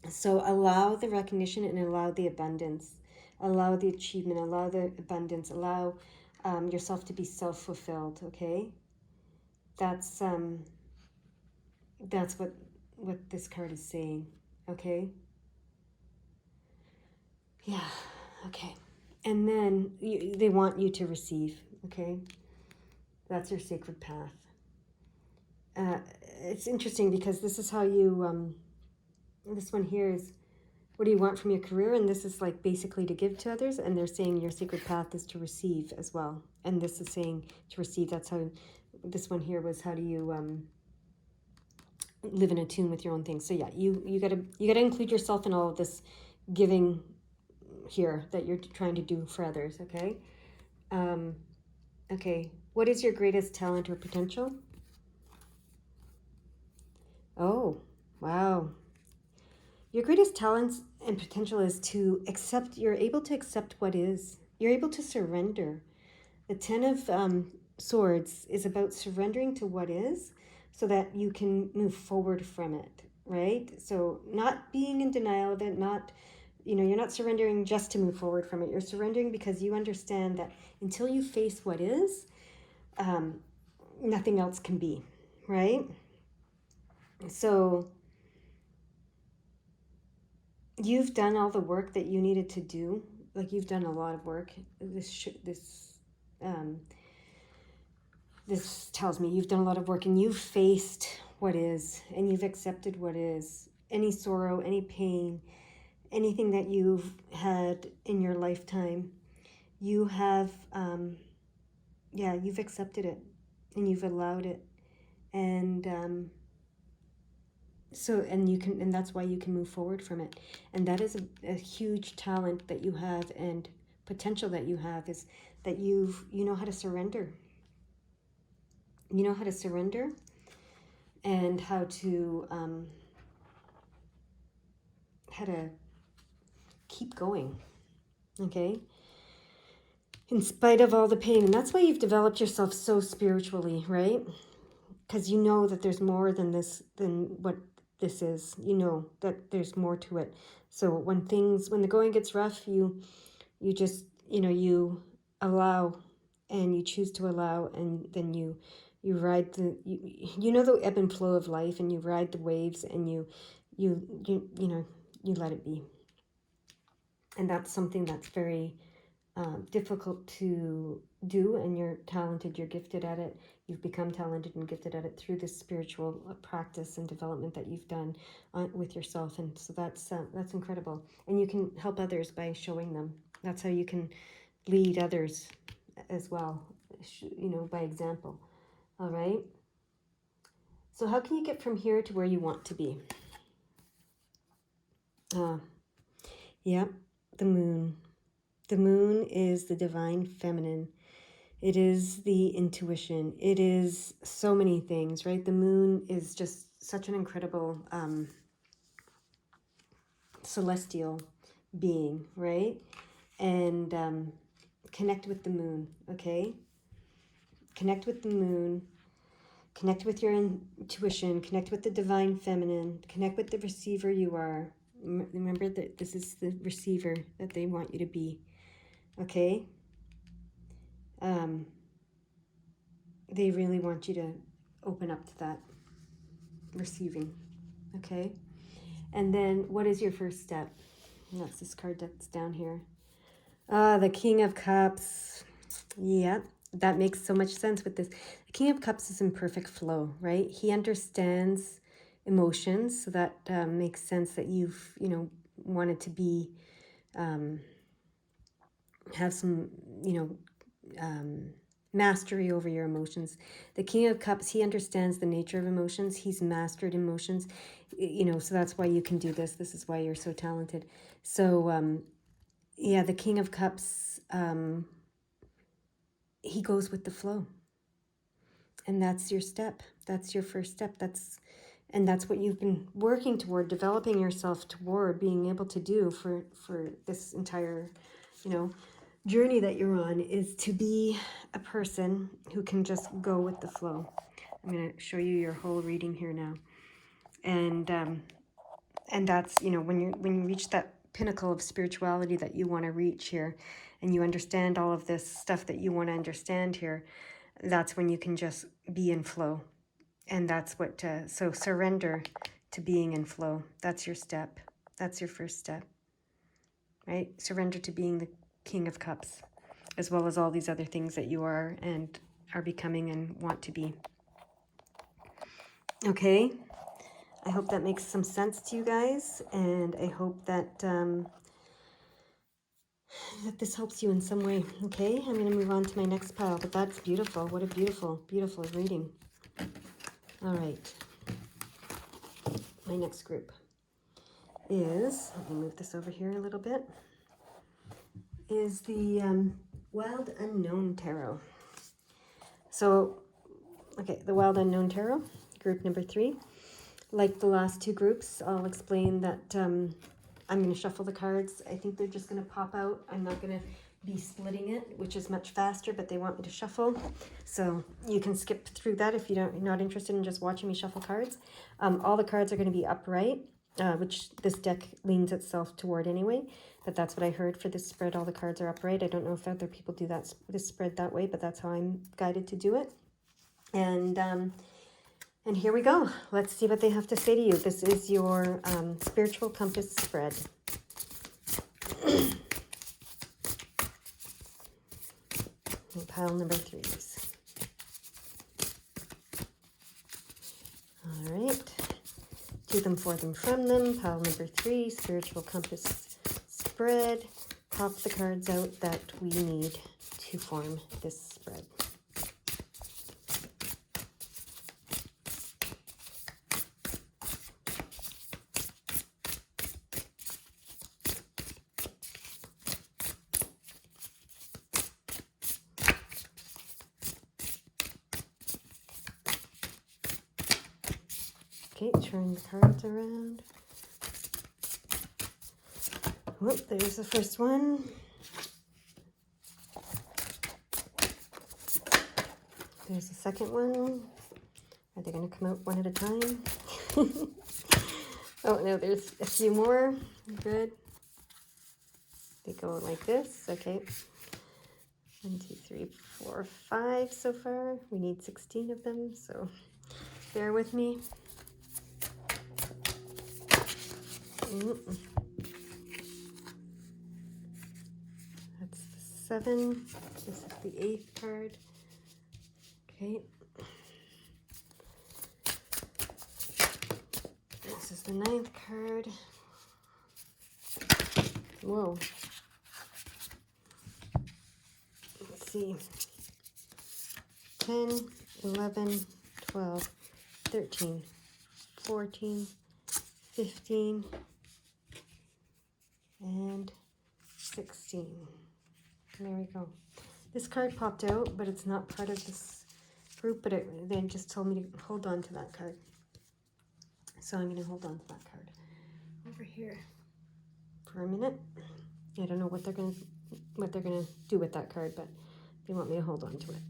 so allow the recognition and allow the abundance, allow the achievement, allow the abundance, allow yourself to be self-fulfilled. Okay, that's what this card is saying. Okay. Yeah. Okay. And then they want you to receive. Okay. That's your sacred path. It's interesting because this is how you. This one here is, what do you want from your career? And this is like basically to give to others. And they're saying your sacred path is to receive as well. And this is saying to receive. That's how. This one here was, how do you live in a tune with your own things. So yeah, you gotta include yourself in all of this giving here that you're trying to do for others. Okay. Okay, what is your greatest talent or potential? Oh, wow. Your greatest talent and potential is to accept, you're able to accept what is. You're able to surrender. The Ten of Swords is about surrendering to what is so that you can move forward from it, right? So not being in denial of it, not, you're not surrendering just to move forward from it. You're surrendering because you understand that until you face what is, nothing else can be, right? So you've done all the work that you needed to do. Like, you've done a lot of work. This tells me you've done a lot of work, and you've faced what is, and you've accepted what is. Any sorrow, any pain, anything that you've had in your lifetime, you have, you've accepted it, and you've allowed it, and and that's why you can move forward from it. And that is a huge talent that you have, and potential that you have, is that you know how to surrender. You know how to surrender, and how to keep going. Okay, in spite of all the pain. And that's why you've developed yourself so spiritually, right? Because you know that there's more than what this is. You know that there's more to it. So when the going gets rough, you just, you allow, and you choose to allow, and then you ride the ebb and flow of life, and you ride the waves, and you let it be. And that's something that's very difficult to do, and you're talented, you're gifted at it. You've become talented and gifted at it through this spiritual practice and development that you've done with yourself. And so that's incredible. And you can help others by showing them. That's how you can lead others as well, by example. All right. So how can you get from here to where you want to be? Yeah, the moon. The moon is the divine feminine. It is the intuition. It is so many things, right? The moon is just such an incredible celestial being, right? And connect with the moon, okay? Connect with the moon. Connect with your intuition. Connect with the divine feminine. Connect with the receiver you are. Remember that this is the receiver that they want you to be, okay? They really want you to open up to that receiving. Okay. And then what is your first step? And that's this card that's down here. The King of Cups. Yeah, that makes so much sense with this. The King of Cups is in perfect flow, right? He understands emotions, so that makes sense that you've, wanted to be, have some, mastery over your emotions. The King of Cups, he understands the nature of emotions. He's mastered emotions, so that's why you can do this. This is why you're so talented. So, yeah, the King of Cups, he goes with the flow. And that's your step. That's your first step. That's what you've been working toward, developing yourself toward being able to do for this entire, journey that you're on, is to be a person who can just go with the flow. I'm going to show you your whole reading here now. And that's, when you reach that pinnacle of spirituality that you want to reach here, and you understand all of this stuff that you want to understand here, that's when you can just be in flow. And that's what, so surrender to being in flow. That's your step. That's your first step, right? Surrender to being the King of Cups, as well as all these other things that you are and are becoming and want to be. Okay. I hope that makes some sense to you guys, and I hope that that this helps you in some way. Okay, I'm going to move on to my next pile, but that's beautiful. What a beautiful, beautiful reading. All right. My next group is, let me move this over here a little bit, is the Wild Unknown Tarot. So, okay, the Wild Unknown Tarot, group number 3. Like the last two groups, I'll explain that I'm going to shuffle the cards. I think they're just going to pop out. I'm not going to be splitting it, which is much faster, but they want me to shuffle. So you can skip through that if you're not interested in just watching me shuffle cards. All the cards are going to be upright, which this deck leans itself toward anyway. But that's what I heard for this spread. All the cards are upright. I don't know if other people do this spread that way, but that's how I'm guided to do it. And here we go. Let's see what they have to say to you. This is your spiritual compass spread. Pile number 3s. All right. Do them, for them, from them. Pile number 3, spiritual compass spread. Pop the cards out that we need to form this spread. Okay, turn the cards around. Whoop, there's the first one. There's the second one. Are they going to come out one at a time? Oh, no, there's a few more. Good. They go like this. Okay. 1, 2, 3, 4, 5 so far. We need 16 of them, so bear with me. That's the 7. This is the 8th card. Okay. This is the 9th card. Whoa. Let's see. 10, 11, 12, 13, 14, 15, and 16. There we go. This card popped out, but it's not part of this group, but they just told me to hold on to that card. So I'm going to hold on to that card over here for a minute. I don't know what they're going to do with that card, but they want me to hold on to it.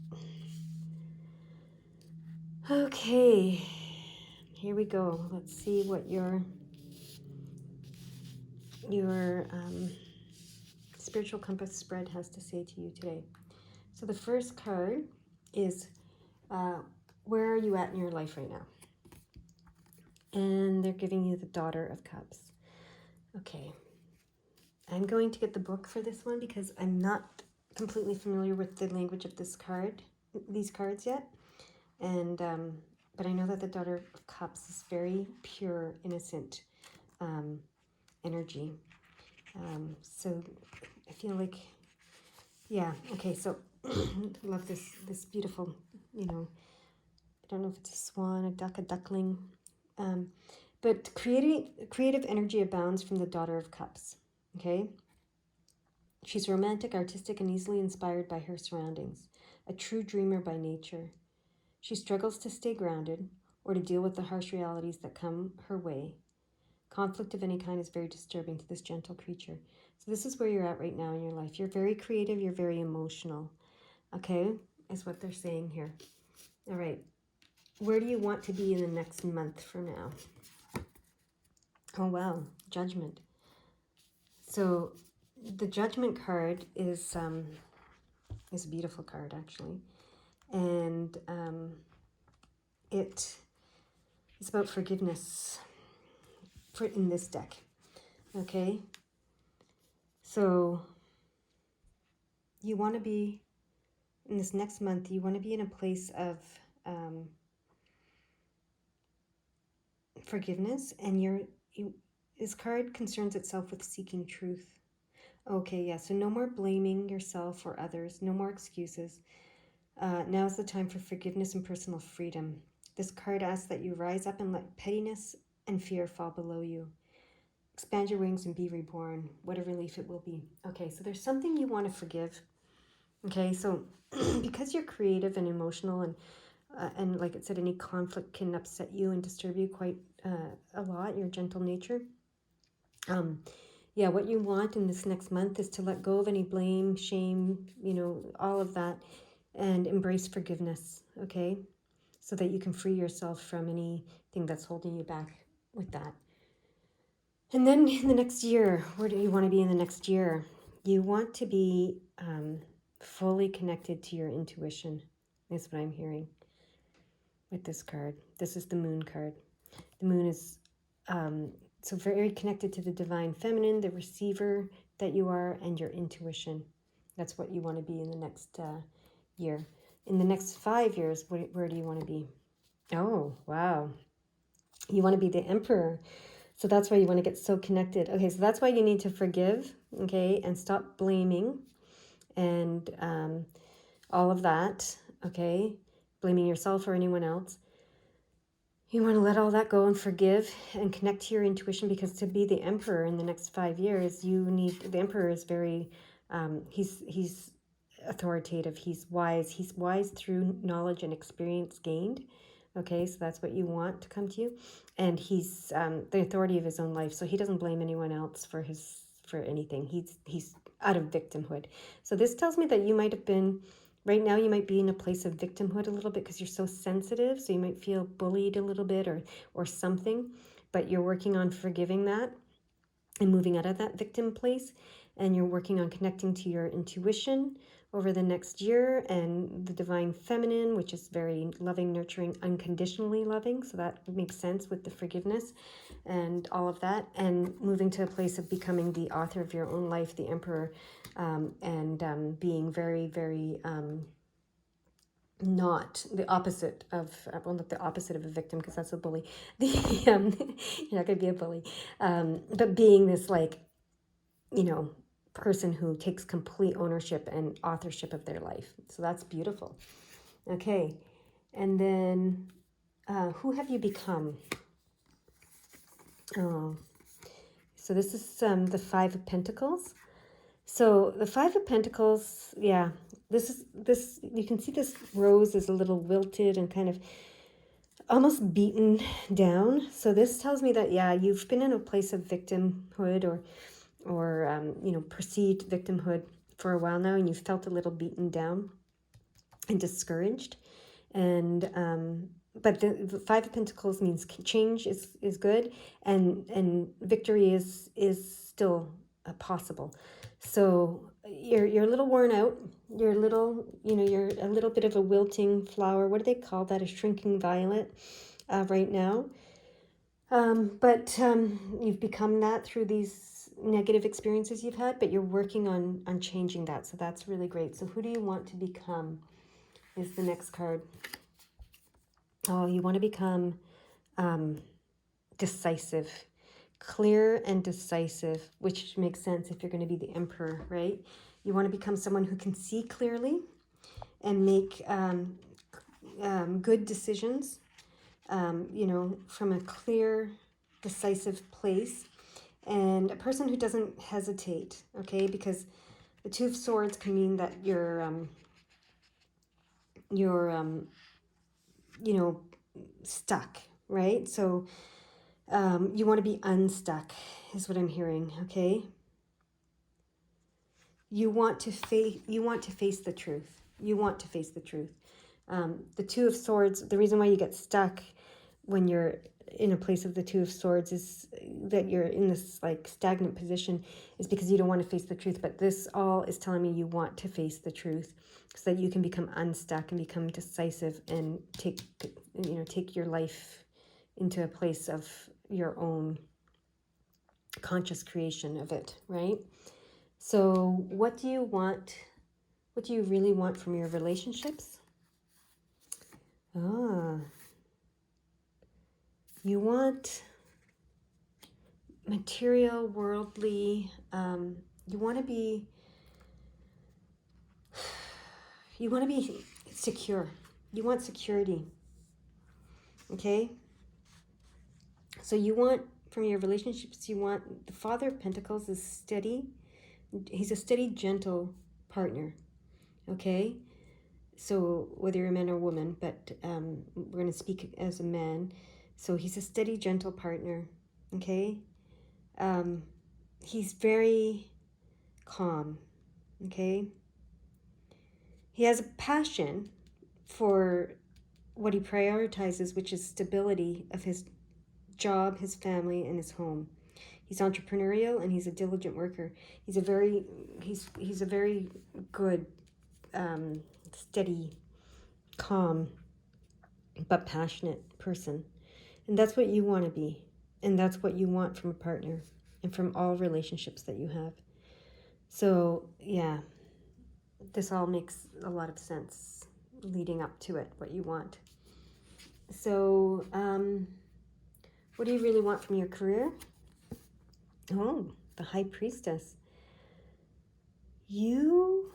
Okay, here we go. Let's see what your spiritual compass spread has to say to you today. So the first card is, where are you at in your life right now? And they're giving you the Daughter of Cups. Okay. I'm going to get the book for this one because I'm not completely familiar with the language of these cards yet. And but I know that the Daughter of Cups is very pure, innocent energy. So I feel like, yeah, okay, so love this beautiful, I don't know if it's a swan, a duck, a duckling. But creative energy abounds from the Daughter of Cups, okay? She's romantic, artistic, and easily inspired by her surroundings, a true dreamer by nature. She struggles to stay grounded or to deal with the harsh realities that come her way. Conflict of any kind is very disturbing to this gentle creature. So this is where you're at right now in your life. You're very creative, you're very emotional, okay, is what they're saying here. All right, where do you want to be in the next month from now? Oh, wow, Judgment. So the Judgment card is a beautiful card, actually. And it is about forgiveness in this deck, okay? So you want to be, in this next month, you want to be in a place of forgiveness, and this card concerns itself with seeking truth. Okay, yeah, so no more blaming yourself or others, no more excuses. Now is the time for forgiveness and personal freedom. This card asks that you rise up and let pettiness and fear fall below you. Expand your wings and be reborn. What a relief it will be. Okay, so there's something you want to forgive. Okay, so because you're creative and emotional, and like it said, any conflict can upset you and disturb you quite a lot, your gentle nature. Yeah, what you want in this next month is to let go of any blame, shame, all of that, and embrace forgiveness, okay? So that you can free yourself from anything that's holding you back with that. And then in the next year, where do you want to be in the next year? You want to be fully connected to your intuition, is what I'm hearing with this card. This is the Moon card. The Moon is so very connected to the divine feminine, the receiver that you are, and your intuition. That's what you want to be in the next year. In the next 5 years, where do you want to be? Oh, wow. You want to be the Emperor. So that's why you want to get so connected. Okay, so that's why you need to forgive, okay, and stop blaming and all of that, okay, blaming yourself or anyone else. You want to let all that go and forgive and connect to your intuition, because to be the Emperor in the next 5 years, the Emperor is very, he's authoritative, he's wise through knowledge and experience gained. Okay, so that's what you want to come to you. And he's the authority of his own life, so he doesn't blame anyone else for anything. He's out of victimhood. So this tells me that you might have been, right now you might be in a place of victimhood a little bit because you're so sensitive, so you might feel bullied a little bit or something, but you're working on forgiving that and moving out of that victim place, and you're working on connecting to your intuition over the next year and the divine feminine, which is very loving, nurturing, unconditionally loving. So that makes sense with the forgiveness and all of that, and moving to a place of becoming the author of your own life, the Emperor, and being very, very not the opposite of, well, not the opposite of a victim, because that's a bully. You're not going to be a bully, but being this, like, person who takes complete ownership and authorship of their life. So that's beautiful. Okay, and then who have you become? Oh, so this is the Five of Pentacles. So the Five of Pentacles, yeah, this you can see this rose is a little wilted and kind of almost beaten down. So this tells me that, yeah, you've been in a place of victimhood or perceived victimhood for a while now, and you felt a little beaten down and discouraged. And but the Five of Pentacles means change is good, and victory is still possible. So you're a little worn out. You're a little, you're a little bit of a wilting flower. What do they call that? A shrinking violet right now. But you've become that through these negative experiences you've had, but you're working on changing that. So that's really great. So who do you want to become is the next card. Oh, you want to become decisive, clear and decisive, which makes sense if you're going to be the emperor, right? You want to become someone who can see clearly and make good decisions, from a clear, decisive place, and a person who doesn't hesitate, okay? Because the Two of Swords can mean that you're stuck, right? So you want to be unstuck is what I'm hearing, okay? You want to face the truth. You want to face the truth. The Two of Swords, the reason why you get stuck when you're in a place of the Two of Swords is that you're in this like stagnant position is because you don't want to face the truth. But this all is telling me you want to face the truth so that you can become unstuck and become decisive and take your life into a place of your own conscious creation of it, right? So what do you want? What do you really want from your relationships? You want material, worldly, you want to be secure. You want security. Okay? So you want, from your relationships, you want, the Father of Pentacles is steady. He's a steady, gentle partner. Okay? So whether you're a man or a woman, but we're going to speak as a man. So he's a steady, gentle partner. Okay? He's very calm. Okay? He has a passion for what he prioritizes, which is stability of his job, his family, and his home. He's entrepreneurial and he's a diligent worker. He's a very good, steady, calm, but passionate person. And that's what you want to be. And that's what you want from a partner and from all relationships that you have. So, yeah, this all makes a lot of sense leading up to it, what you want. So, what do you really want from your career? Oh, the High Priestess. You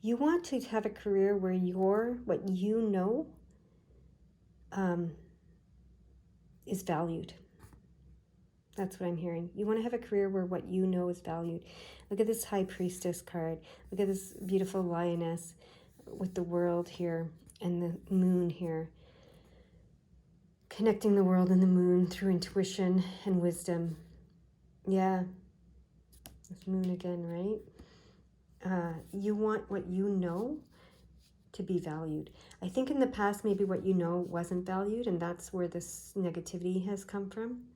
want to have a career where what you know is valued. That's what I'm hearing. You want to have a career where what you know is valued. Look at this High Priestess card. Look at this beautiful lioness with the world here and the moon here. Connecting the world and the moon through intuition and wisdom. Yeah. This moon again, right? You want what you know to be valued. I think in the past, maybe what you know wasn't valued, and that's where this negativity has come from.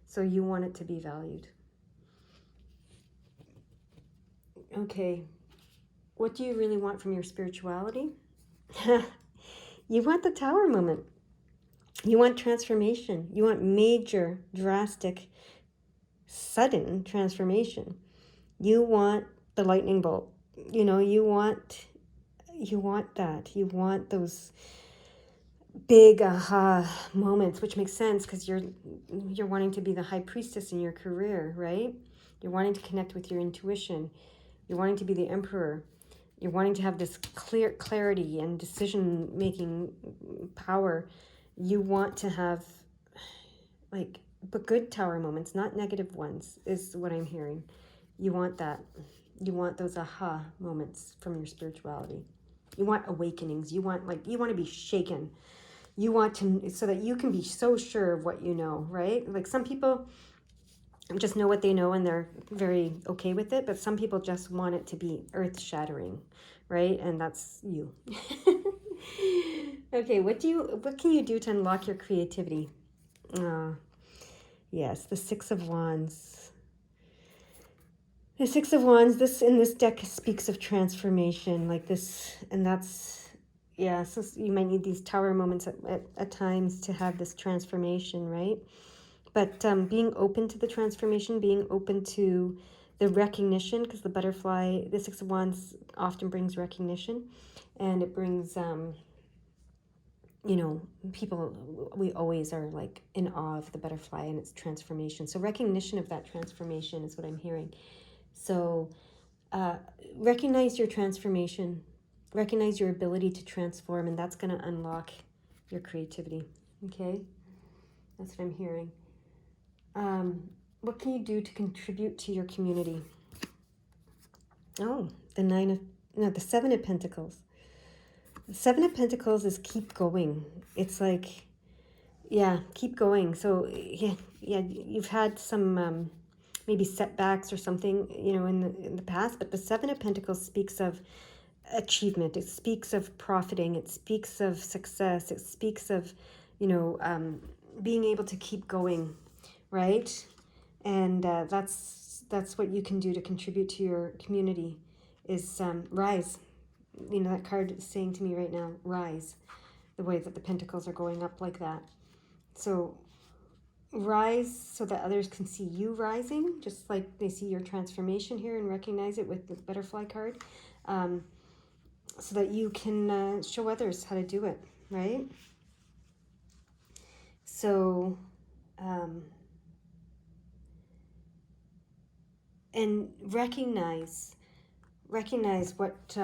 So you want it to be valued. Okay. What do you really want from your spirituality? You want the Tower moment. You want transformation. You want major, drastic, sudden transformation. You want the lightning bolt. You want that. You want those big aha moments, which makes sense because you're wanting to be the High Priestess in your career, right? You're wanting to connect with your intuition. You're wanting to be the Emperor. You're wanting to have this clarity and decision-making power. You want to have but good Tower moments, not negative ones, is what I'm hearing. You want that. You want those aha moments from your spirituality. You want awakenings. You want to be shaken. You want to, so that you can be so sure of what you know, right? Like some people just know what they know and they're very okay with it, but some people just want it to be earth-shattering, right? And that's you. Okay, what can you do to unlock your creativity? Yes, the Six of Wands. The Six of Wands, in this deck speaks of transformation, like this, and that's, yeah, so you might need these tower moments at times to have this transformation, right? But being open to the transformation, being open to the recognition, because the butterfly, the Six of Wands often brings recognition, and it brings, you know, people, we always are like in awe of the butterfly and its transformation. So recognition of that transformation is what I'm hearing. So recognize your transformation, recognize your ability to transform, and that's going to unlock your creativity. Okay, that's what I'm hearing. What can you do to contribute to your community? Oh, the Seven of Pentacles. The Seven of Pentacles is keep going. It's like, yeah, keep going. So yeah, you've had some maybe setbacks or something, you know, in the past, but the Seven of Pentacles speaks of achievement. It speaks of profiting. It speaks of success. It speaks of, you know, being able to keep going, right? And that's what you can do to contribute to your community is rise. You know, that card is saying to me right now, rise, the way that the pentacles are going up like that. So rise so that others can see you rising, just like they see your transformation here and recognize it with the butterfly card, so that you can show others how to do it, right? So, and recognize what,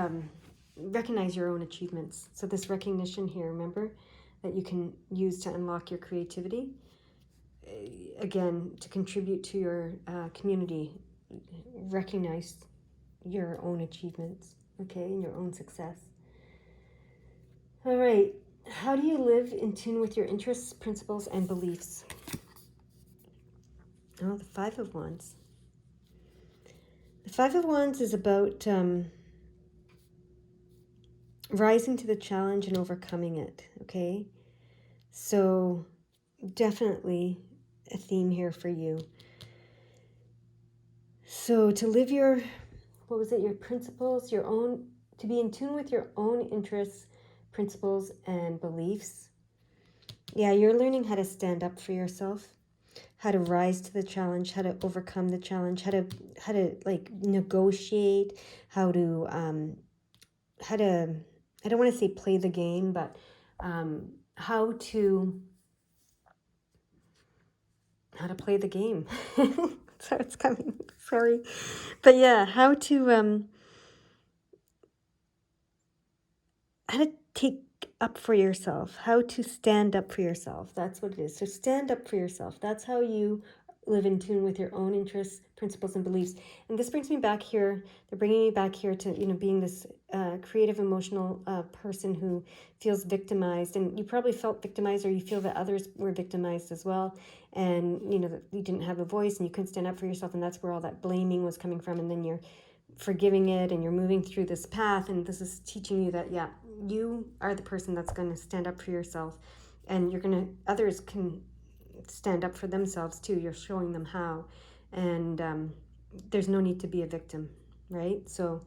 recognize your own achievements. So this recognition here, remember, that you can use to unlock your creativity, again, to contribute to your community. Recognize your own achievements, okay, and your own success. All right, how do you live in tune with your interests, principles, and beliefs? Oh, the Five of Wands. The Five of Wands is about rising to the challenge and overcoming it, okay? So definitely a theme here for you. So to live your, what was it, your principles, your own, to be in tune with your own interests, principles, and beliefs. Yeah, you're learning how to stand up for yourself, how to rise to the challenge, how to overcome the challenge, how to like negotiate, how to I don't want to say play the game, but how to play the game. So it's coming. Sorry, but yeah, how to take up for yourself, how to stand up for yourself. That's what it is. So stand up for yourself. That's how you live in tune with your own interests, principles, and beliefs. And this brings me back here. They're bringing me back here to, you know, being this creative, emotional person who feels victimized. And you probably felt victimized, or you feel that others were victimized as well. And, you know, that you didn't have a voice and you couldn't stand up for yourself. And that's where all that blaming was coming from. And then you're forgiving it and you're moving through this path. And this is teaching you that, yeah, you are the person that's going to stand up for yourself. And others can stand up for themselves too. You're showing them how. And there's no need to be a victim, right? So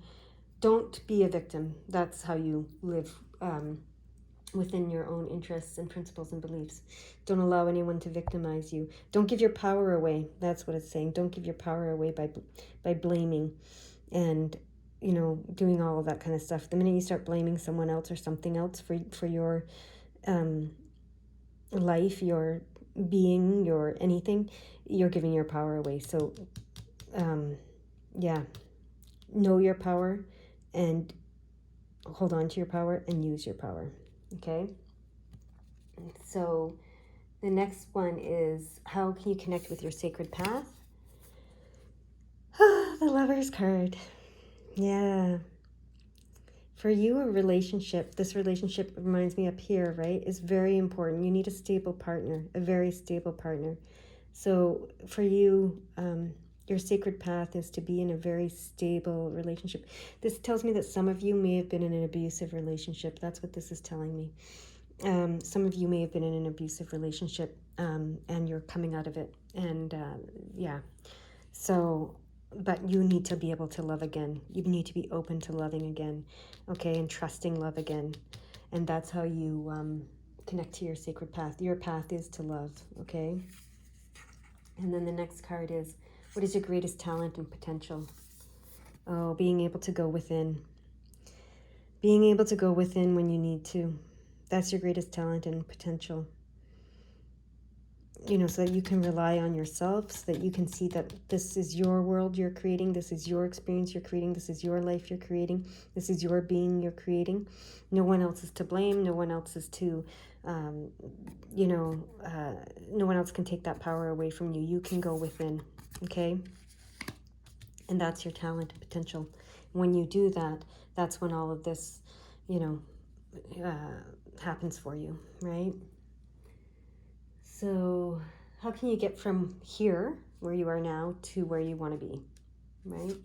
don't be a victim. That's how you live within your own interests and principles and beliefs. Don't allow anyone to victimize you. Don't give your power away. That's what it's saying. Don't give your power away by blaming and, you know, doing all of that kind of stuff. The minute you start blaming someone else or something else for your life, your being, your anything, you're giving your power away. So yeah, know your power and hold on to your power and use your power. Okay, so the next one is, how can you connect with your sacred path? The Lover's card. Yeah, for you, this relationship reminds me up here, right, is very important. You need a stable partner, a very stable partner. So for you, your sacred path is to be in a very stable relationship. This tells me that some of you may have been in an abusive relationship. That's what this is telling me. Some of you may have been in an abusive relationship, and you're coming out of it. And yeah, so, but you need to be able to love again. You need to be open to loving again, okay, and trusting love again. And that's how you connect to your sacred path. Your path is to love, okay? And then the next card is, what is your greatest talent and potential? Oh, being able to go within. Being able to go within when you need to. That's your greatest talent and potential. You know, so that you can rely on yourself, so that you can see that this is your world you're creating, this is your experience you're creating, this is your life you're creating, this is your being you're creating. No one else is to blame, no one else is to, no one else can take that power away from you. You can go within, okay? And that's your talent and potential. When you do that, that's when all of this, happens for you, right? So how can you get from here, where you are now, to where you want to be, right?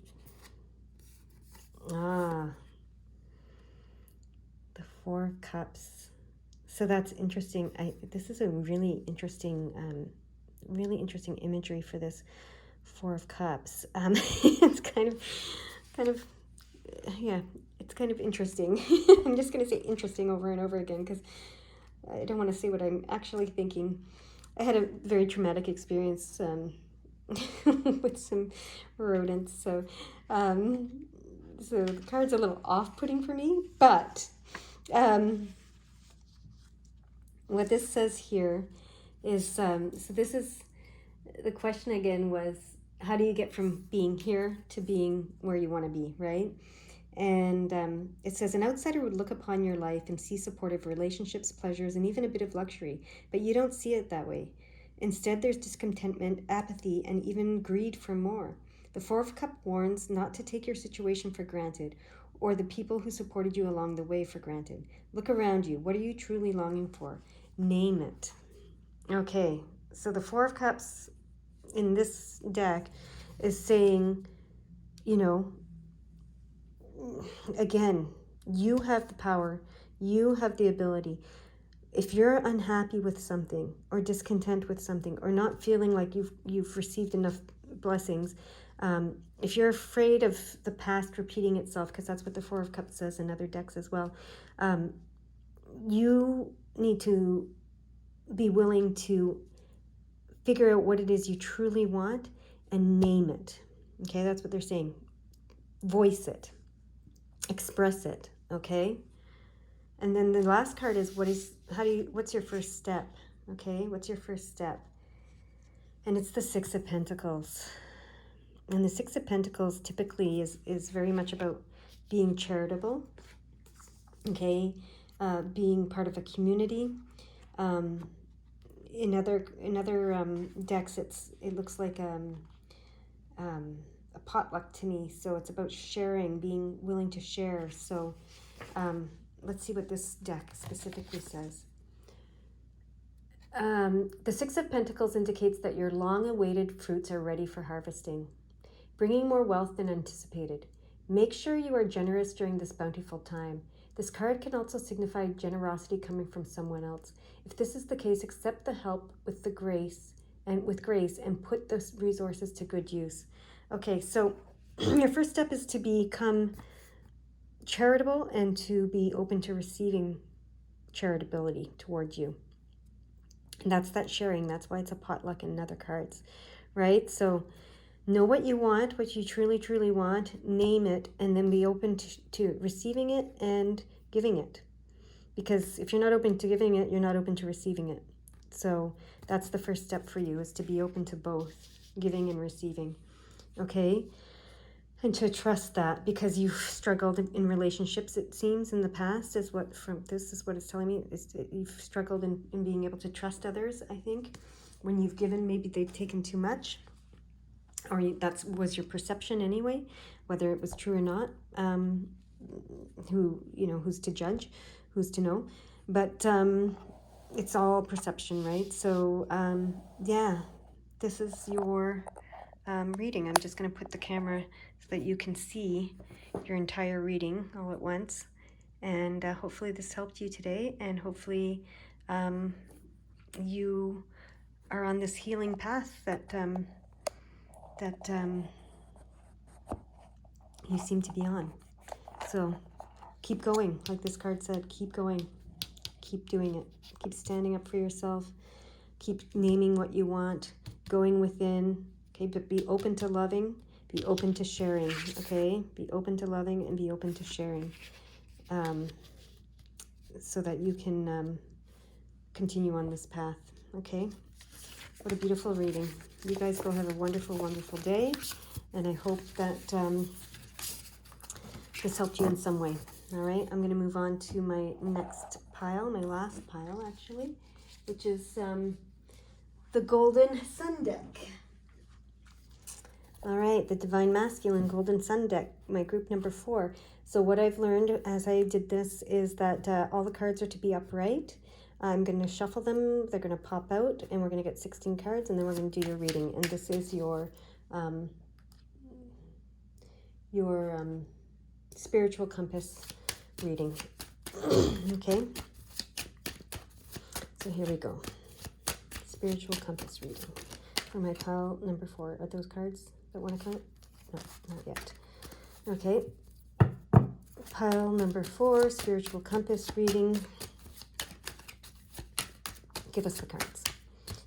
The Four of Cups. So that's interesting. This is a really interesting imagery for this Four of Cups. It's kind of, yeah, it's kind of interesting. I'm just going to say interesting over and over again because I don't want to say what I'm actually thinking. I had a very traumatic experience with some rodents, so the card's a little off-putting for me. But what this says here is, so this is, the question again was, how do you get from being here to being where you want to be, right? And it says, an outsider would look upon your life and see supportive relationships, pleasures, and even a bit of luxury, but you don't see it that way. Instead, there's discontentment, apathy, and even greed for more. The Four of Cups warns not to take your situation for granted, or the people who supported you along the way for granted. Look around you. What are you truly longing for? Name it. Okay, so the Four of Cups in this deck is saying, again, you have the power, you have the ability. If you're unhappy with something or discontent with something or not feeling like you've received enough blessings, if you're afraid of the past repeating itself, because that's what the Four of Cups says in other decks as well, you need to be willing to figure out what it is you truly want and name it. Okay, that's what they're saying. Voice it. Express it. Okay? And then the last card is, what's your first step? Okay, what's your first step? And it's the Six of Pentacles. And the Six of Pentacles typically is very much about being charitable, okay, being part of a community. In other decks, it looks like a potluck to me. So it's about sharing, being willing to share. So let's see what this deck specifically says. The Six of Pentacles indicates that your long-awaited fruits are ready for harvesting, bringing more wealth than anticipated. Make sure you are generous during this bountiful time. This card can also signify generosity coming from someone else. If this is the case, accept the help with grace and put those resources to good use. Okay, so your first step is to become charitable and to be open to receiving charitability towards you. And that's that sharing. That's why it's a potluck in other cards, right? So know what you want, what you truly, truly want, name it, and then be open to receiving it and giving it. Because if you're not open to giving it, you're not open to receiving it. So that's the first step for you, is to be open to both, giving and receiving, okay? And to trust that, because you've struggled in relationships, it seems, in the past, this is what it's telling me, is that you've struggled in being able to trust others, I think. When you've given, maybe they've taken too much, or that was your perception anyway, whether it was true or not. Who's to judge, who's to know? But it's all perception, right? So yeah, this is your reading. I'm just going to put the camera so that you can see your entire reading all at once. And hopefully this helped you today, and hopefully you are on this healing path that you seem to be on. So keep going, like this card said, keep going. keep doing it. Keep standing up for yourself. Keep naming what you want, going within, okay? But be open to loving, be open to sharing, okay? Be open to loving and be open to sharing, so that you can continue on this path, okay? What a beautiful reading. You guys go have a wonderful, wonderful day, and I hope that this helped you in some way. All right, I'm going to move on to my next pile, my last pile actually, which is the Golden Sun deck. All right, the Divine Masculine Golden Sun deck, my group number 4. So what I've learned as I did this is that all the cards are to be upright. I'm going to shuffle them, they're going to pop out, and we're going to get 16 cards, and then we're going to do your reading. And this is your spiritual compass reading. Okay, so here we go. Spiritual compass reading for my pile number 4. Are those cards that want to come? No, not yet. Okay, pile number 4, spiritual compass reading. Give us the cards.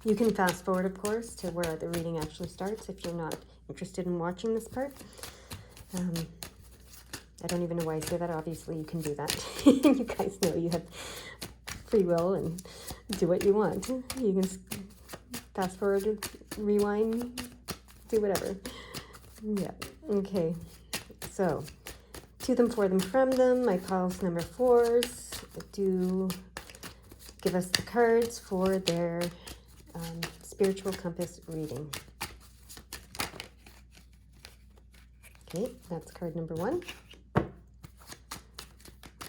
You can fast forward, of course, to where the reading actually starts if you're not interested in watching this part. I don't even know why I say that. Obviously, you can do that. You guys know you have free will and do what you want. You can fast forward, rewind, do whatever. Yeah, okay. So, to them, for them, from them, my piles number 4s do give us the cards for their spiritual compass reading. Okay, that's card number 1.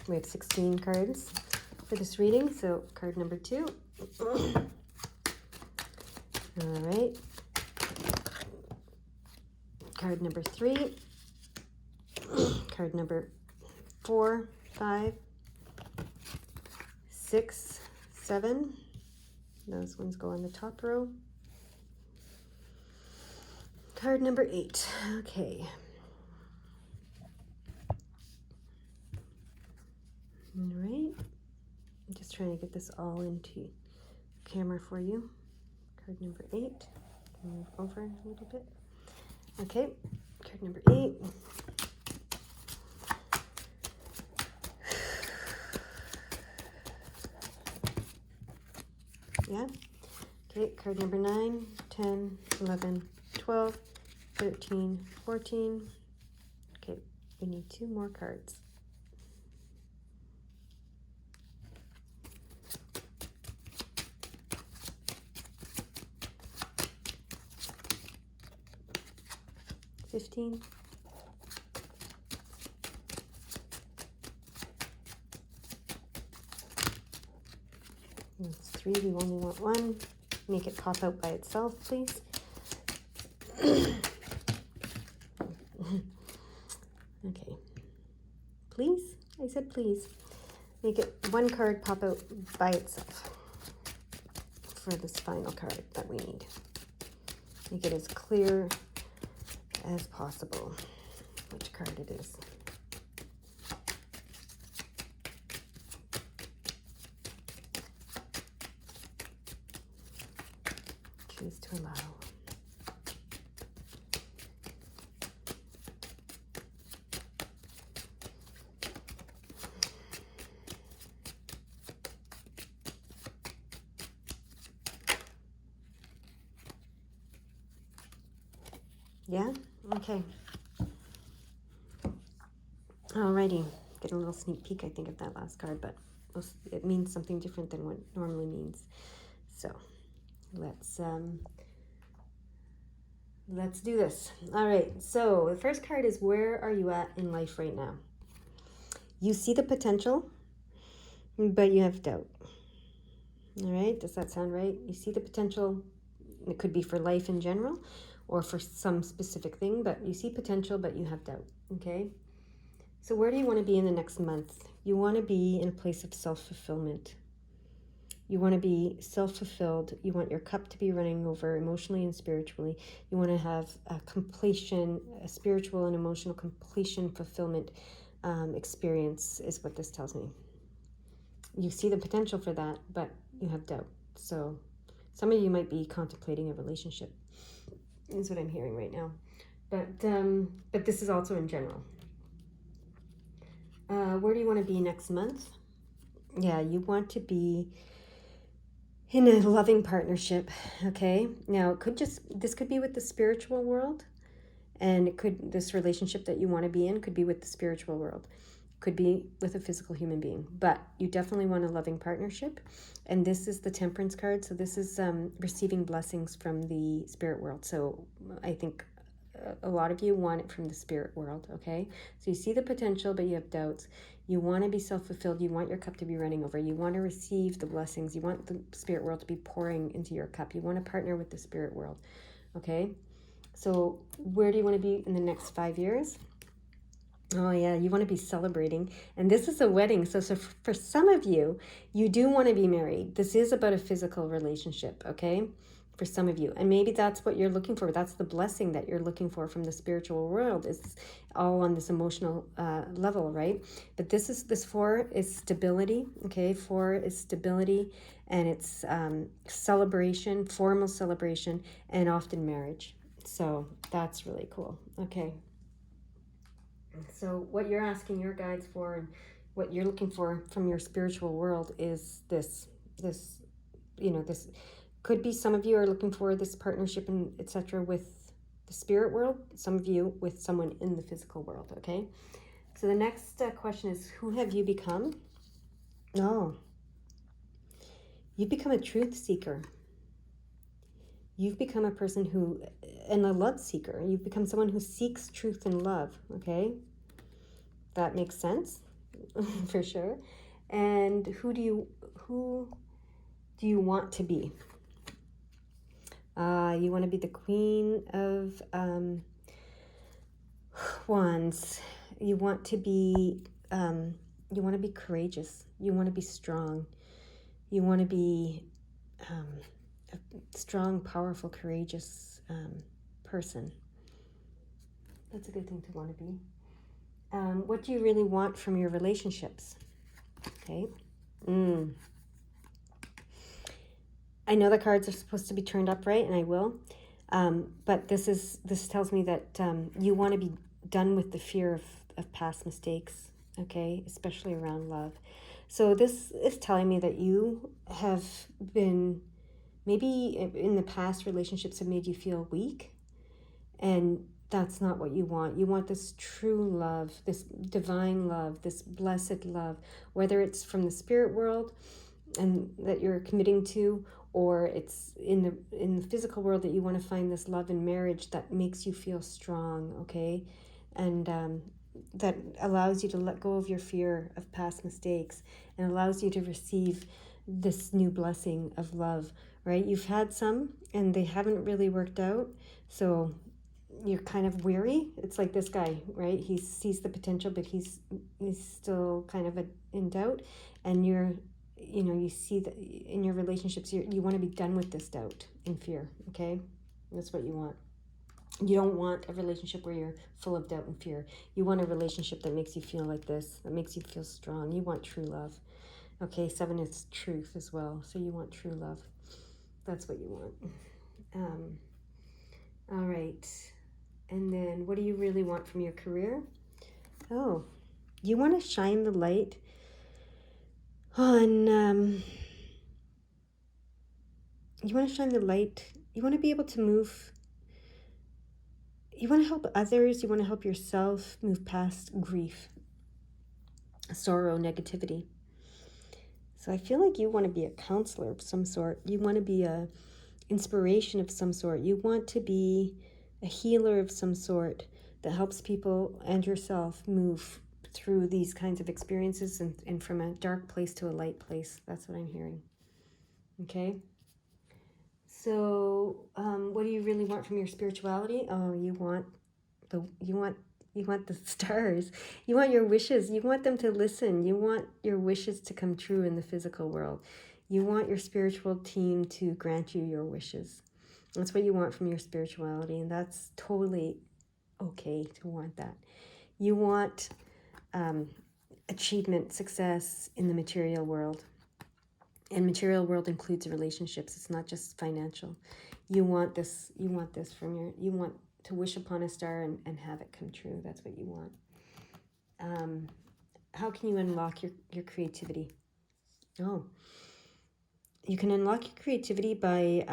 We have 16 cards for this reading, so card number 2. All right. Card number 3. Card number 4, 5, 6, 7. Those ones go on the top row. Card number 8. Okay. All right. I'm just trying to get this all into camera for you. Card number 8. Move over a little bit. Okay. Card number 8. Yeah. Okay, card number 9, 10, 11, 12, 13, 14. Okay, we need 2 more cards. $15. That's 3. We only want 1. Make it pop out by itself, please. Okay. Please? I said please. Make it 1 card pop out by itself for this final card that we need. Make it as clear as possible which card it is. Choose to allow. Yeah? Okay. Alrighty. Get a little sneak peek, I think, of that last card, but it means something different than what it normally means. So let's do this. All right. So the first card is, where are you at in life right now? You see the potential, but you have doubt. All right. Does that sound right? You see the potential. It could be for life in general or for some specific thing, but you see potential, but you have doubt. Okay. So where do you want to be in the next month? You want to be in a place of self-fulfillment. You want to be self-fulfilled. You want your cup to be running over emotionally and spiritually. You want to have a completion, a spiritual and emotional completion, fulfillment experience is what this tells me. you see the potential for that, but you have doubt. So some of you might be contemplating a relationship, is what I'm hearing right now. But this is also in general. Where do you want to be next month? Yeah, you want to be in a loving partnership. Okay, now this could be with the spiritual world, and this relationship that you want to be in could be with the spiritual world, could be with a physical human being, but you definitely want a loving partnership. And this is the Temperance card, so this is receiving blessings from the spirit world. So I think a lot of you want it from the spirit world. Okay, so you see the potential, but you have doubts. You want to be self-fulfilled. You want your cup to be running over. You want to receive the blessings. You want the spirit world to be pouring into your cup. You want to partner with the spirit world. Okay, so where do you want to be in the next 5 years? Oh yeah, you want to be celebrating. And this is a wedding. So for some of you, you do want to be married. This is about a physical relationship, okay? For some of you. And maybe that's what you're looking for. That's the blessing that you're looking for from the spiritual world. It's all on this emotional level, right? But this 4 is stability, okay? 4 is stability, and it's celebration, formal celebration, and often marriage. So that's really cool. Okay. So what you're asking your guides for, and what you're looking for from your spiritual world, is this this could be, some of you are looking for this partnership and etc. with the spirit world, some of you with someone in the physical world. Okay, so the next question is, who have you become? Oh, you've become a truth seeker. You've become a person and a love seeker. You've become someone who seeks truth and love. Okay, that makes sense. For sure. And who do you want to be? You want to be the Queen of Wands. You want to be courageous. You want to be strong. You want to be a strong, powerful, courageous person. That's a good thing to want to be. What do you really want from your relationships? Okay. I know the cards are supposed to be turned up, right? And I will. But this tells me that you want to be done with the fear of past mistakes, okay? Especially around love. So this is telling me that you have been, maybe in the past, relationships have made you feel weak, and that's not what you want. You want this true love, this divine love, this blessed love, whether it's from the spirit world and that you're committing to, or it's in the physical world, that you want to find this love in marriage that makes you feel strong, okay? And that allows you to let go of your fear of past mistakes and allows you to receive this new blessing of love, right? You've had some and they haven't really worked out, so you're kind of weary. It's like this guy, right? He sees the potential, but he's still kind of in doubt, and you see that in your relationships, you want to be done with this doubt and fear, okay? That's what you want. You don't want a relationship where you're full of doubt and fear. You want a relationship that makes you feel like this, that makes you feel strong. You want true love. Okay, 7 is truth as well, so you want true love. That's what you want. All right. And then what do you really want from your career? Oh, you want to shine the light on, you want to shine the light, you want to be able to move, you want to help others, you want to help yourself move past grief, sorrow, negativity. So I feel like you want to be a counselor of some sort. You want to be a inspiration of some sort. You want to be a healer of some sort that helps people and yourself move through these kinds of experiences and from a dark place to a light place. That's what I'm hearing. Okay. So what do you really want from your spirituality? Oh, you want the stars. You want your wishes. You want them to listen. You want your wishes to come true in the physical world. You want your spiritual team to grant you your wishes. That's what you want from your spirituality, and that's totally okay to want that. You want achievement, success in the material world. And material world includes relationships. It's not just financial. You want this from you want to wish upon a star and have it come true. That's what you want. How can you unlock your creativity? Oh, you can unlock your creativity by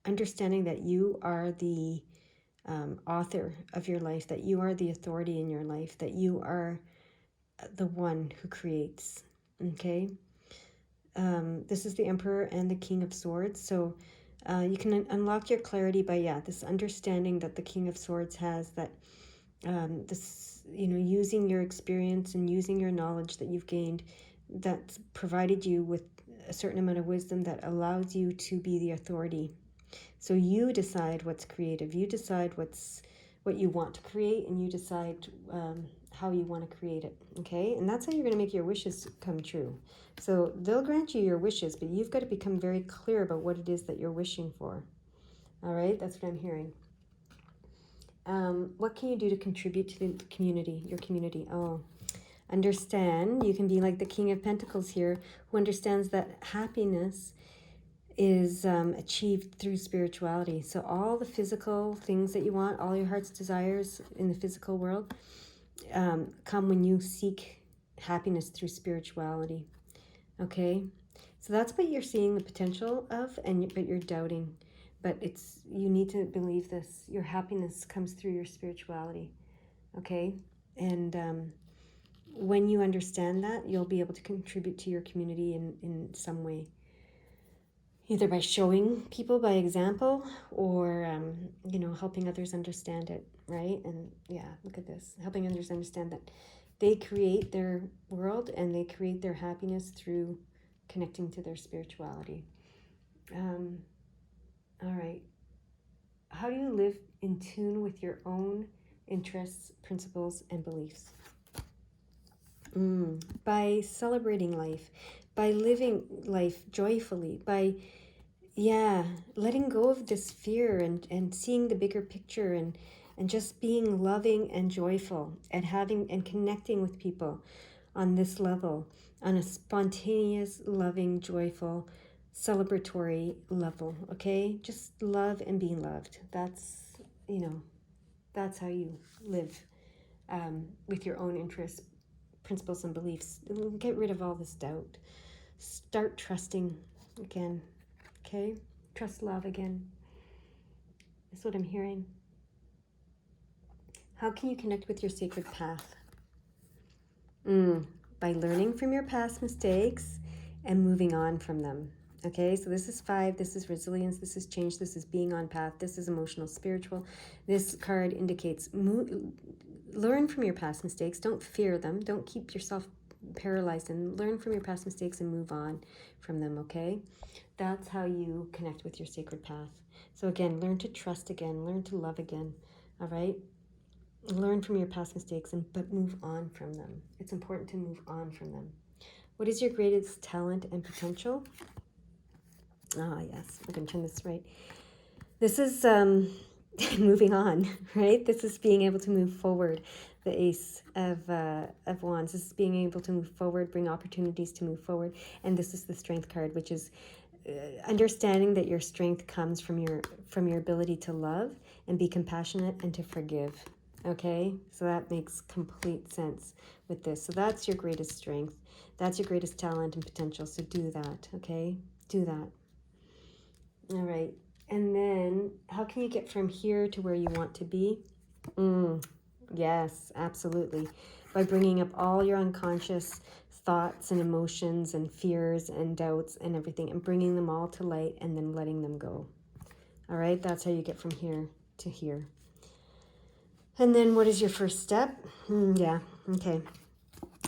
understanding that you are the author of your life, that you are the authority in your life, that you are the one who creates. Okay. This is the Emperor and the King of Swords. So you can unlock your clarity by, this understanding that the King of Swords has, that this, using your experience and using your knowledge that you've gained, that's provided you with a certain amount of wisdom that allows you to be the authority. So you decide what's creative. You decide what you want to create, and you decide how you want to create it. Okay, and that's how you're going to make your wishes come true. So they'll grant you your wishes, but you've got to become very clear about what it is that you're wishing for. All right, that's what I'm hearing. What can you do to contribute to the community, your community? Oh, understand. You can be like the King of Pentacles here, who understands that happiness is achieved through spirituality. So all the physical things that you want, all your heart's desires in the physical world, come when you seek happiness through spirituality. Okay, so that's what you're seeing the potential of, but you're doubting. But you need to believe this. Your happiness comes through your spirituality. Okay, and when you understand that, you'll be able to contribute to your community in some way, either by showing people by example, or helping others understand it, right? And look at this, helping others understand that they create their world and they create their happiness through connecting to their spirituality. All right, how do you live in tune with your own interests, principles, and beliefs? By celebrating life, by living life joyfully, by letting go of this fear and seeing the bigger picture, and just being loving and joyful, and having and connecting with people on this level, on a spontaneous, loving, joyful, celebratory level. Okay, just love and being loved. That's how you live with your own interests, principles, and beliefs. Get rid of all this doubt. Start trusting again. Okay, trust love again. That's what I'm hearing. How can you connect with your sacred path? By learning from your past mistakes and moving on from them. Okay, so this is 5. This is resilience. This is change. This is being on path. This is emotional, spiritual. This card indicates learn from your past mistakes. Don't fear them. Don't keep yourself paralyzed, and learn from your past mistakes and move on from them. Okay, that's how you connect with your sacred path. So again, learn to trust again. Learn to love again. All right. Learn from your past mistakes, but move on from them. It's important to move on from them. What is your greatest talent and potential? Yes, we're going to turn this right. This is moving on, right? This is being able to move forward. The Ace of Wands. This is being able to move forward, bring opportunities to move forward. And this is the Strength card, which is understanding that your strength comes from your ability to love and be compassionate and to forgive. Okay, so that makes complete sense with this. So that's your greatest strength. That's your greatest talent and potential. So do that, okay? Do that. All right. And then how can you get from here to where you want to be? Yes, absolutely. By bringing up all your unconscious thoughts and emotions and fears and doubts and everything, and bringing them all to light and then letting them go. All right, that's how you get from here to here. And then what is your first step? Okay.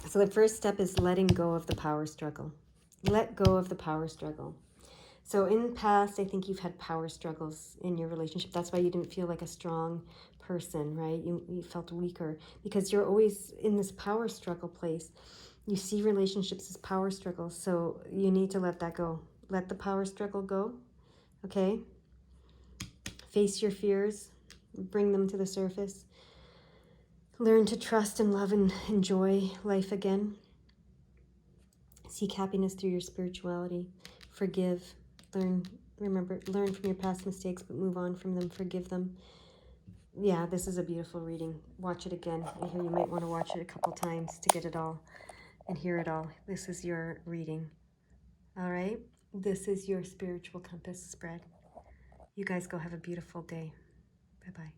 So the first step is letting go of the power struggle. Let go of the power struggle. So in the past, I think you've had power struggles in your relationship. That's why you didn't feel like a strong person, right? You felt weaker because you're always in this power struggle place. You see relationships as power struggles. So you need to let that go. Let the power struggle go, okay? Face your fears. Bring them to the surface. Learn to trust and love and enjoy life again. Seek happiness through your spirituality. Forgive. Learn from your past mistakes, but move on from them. Forgive them. Yeah, this is a beautiful reading. Watch it again. I hear you might want to watch it a couple times to get it all and hear it all. This is your reading. All right? This is your spiritual compass spread. You guys go have a beautiful day. Bye-bye.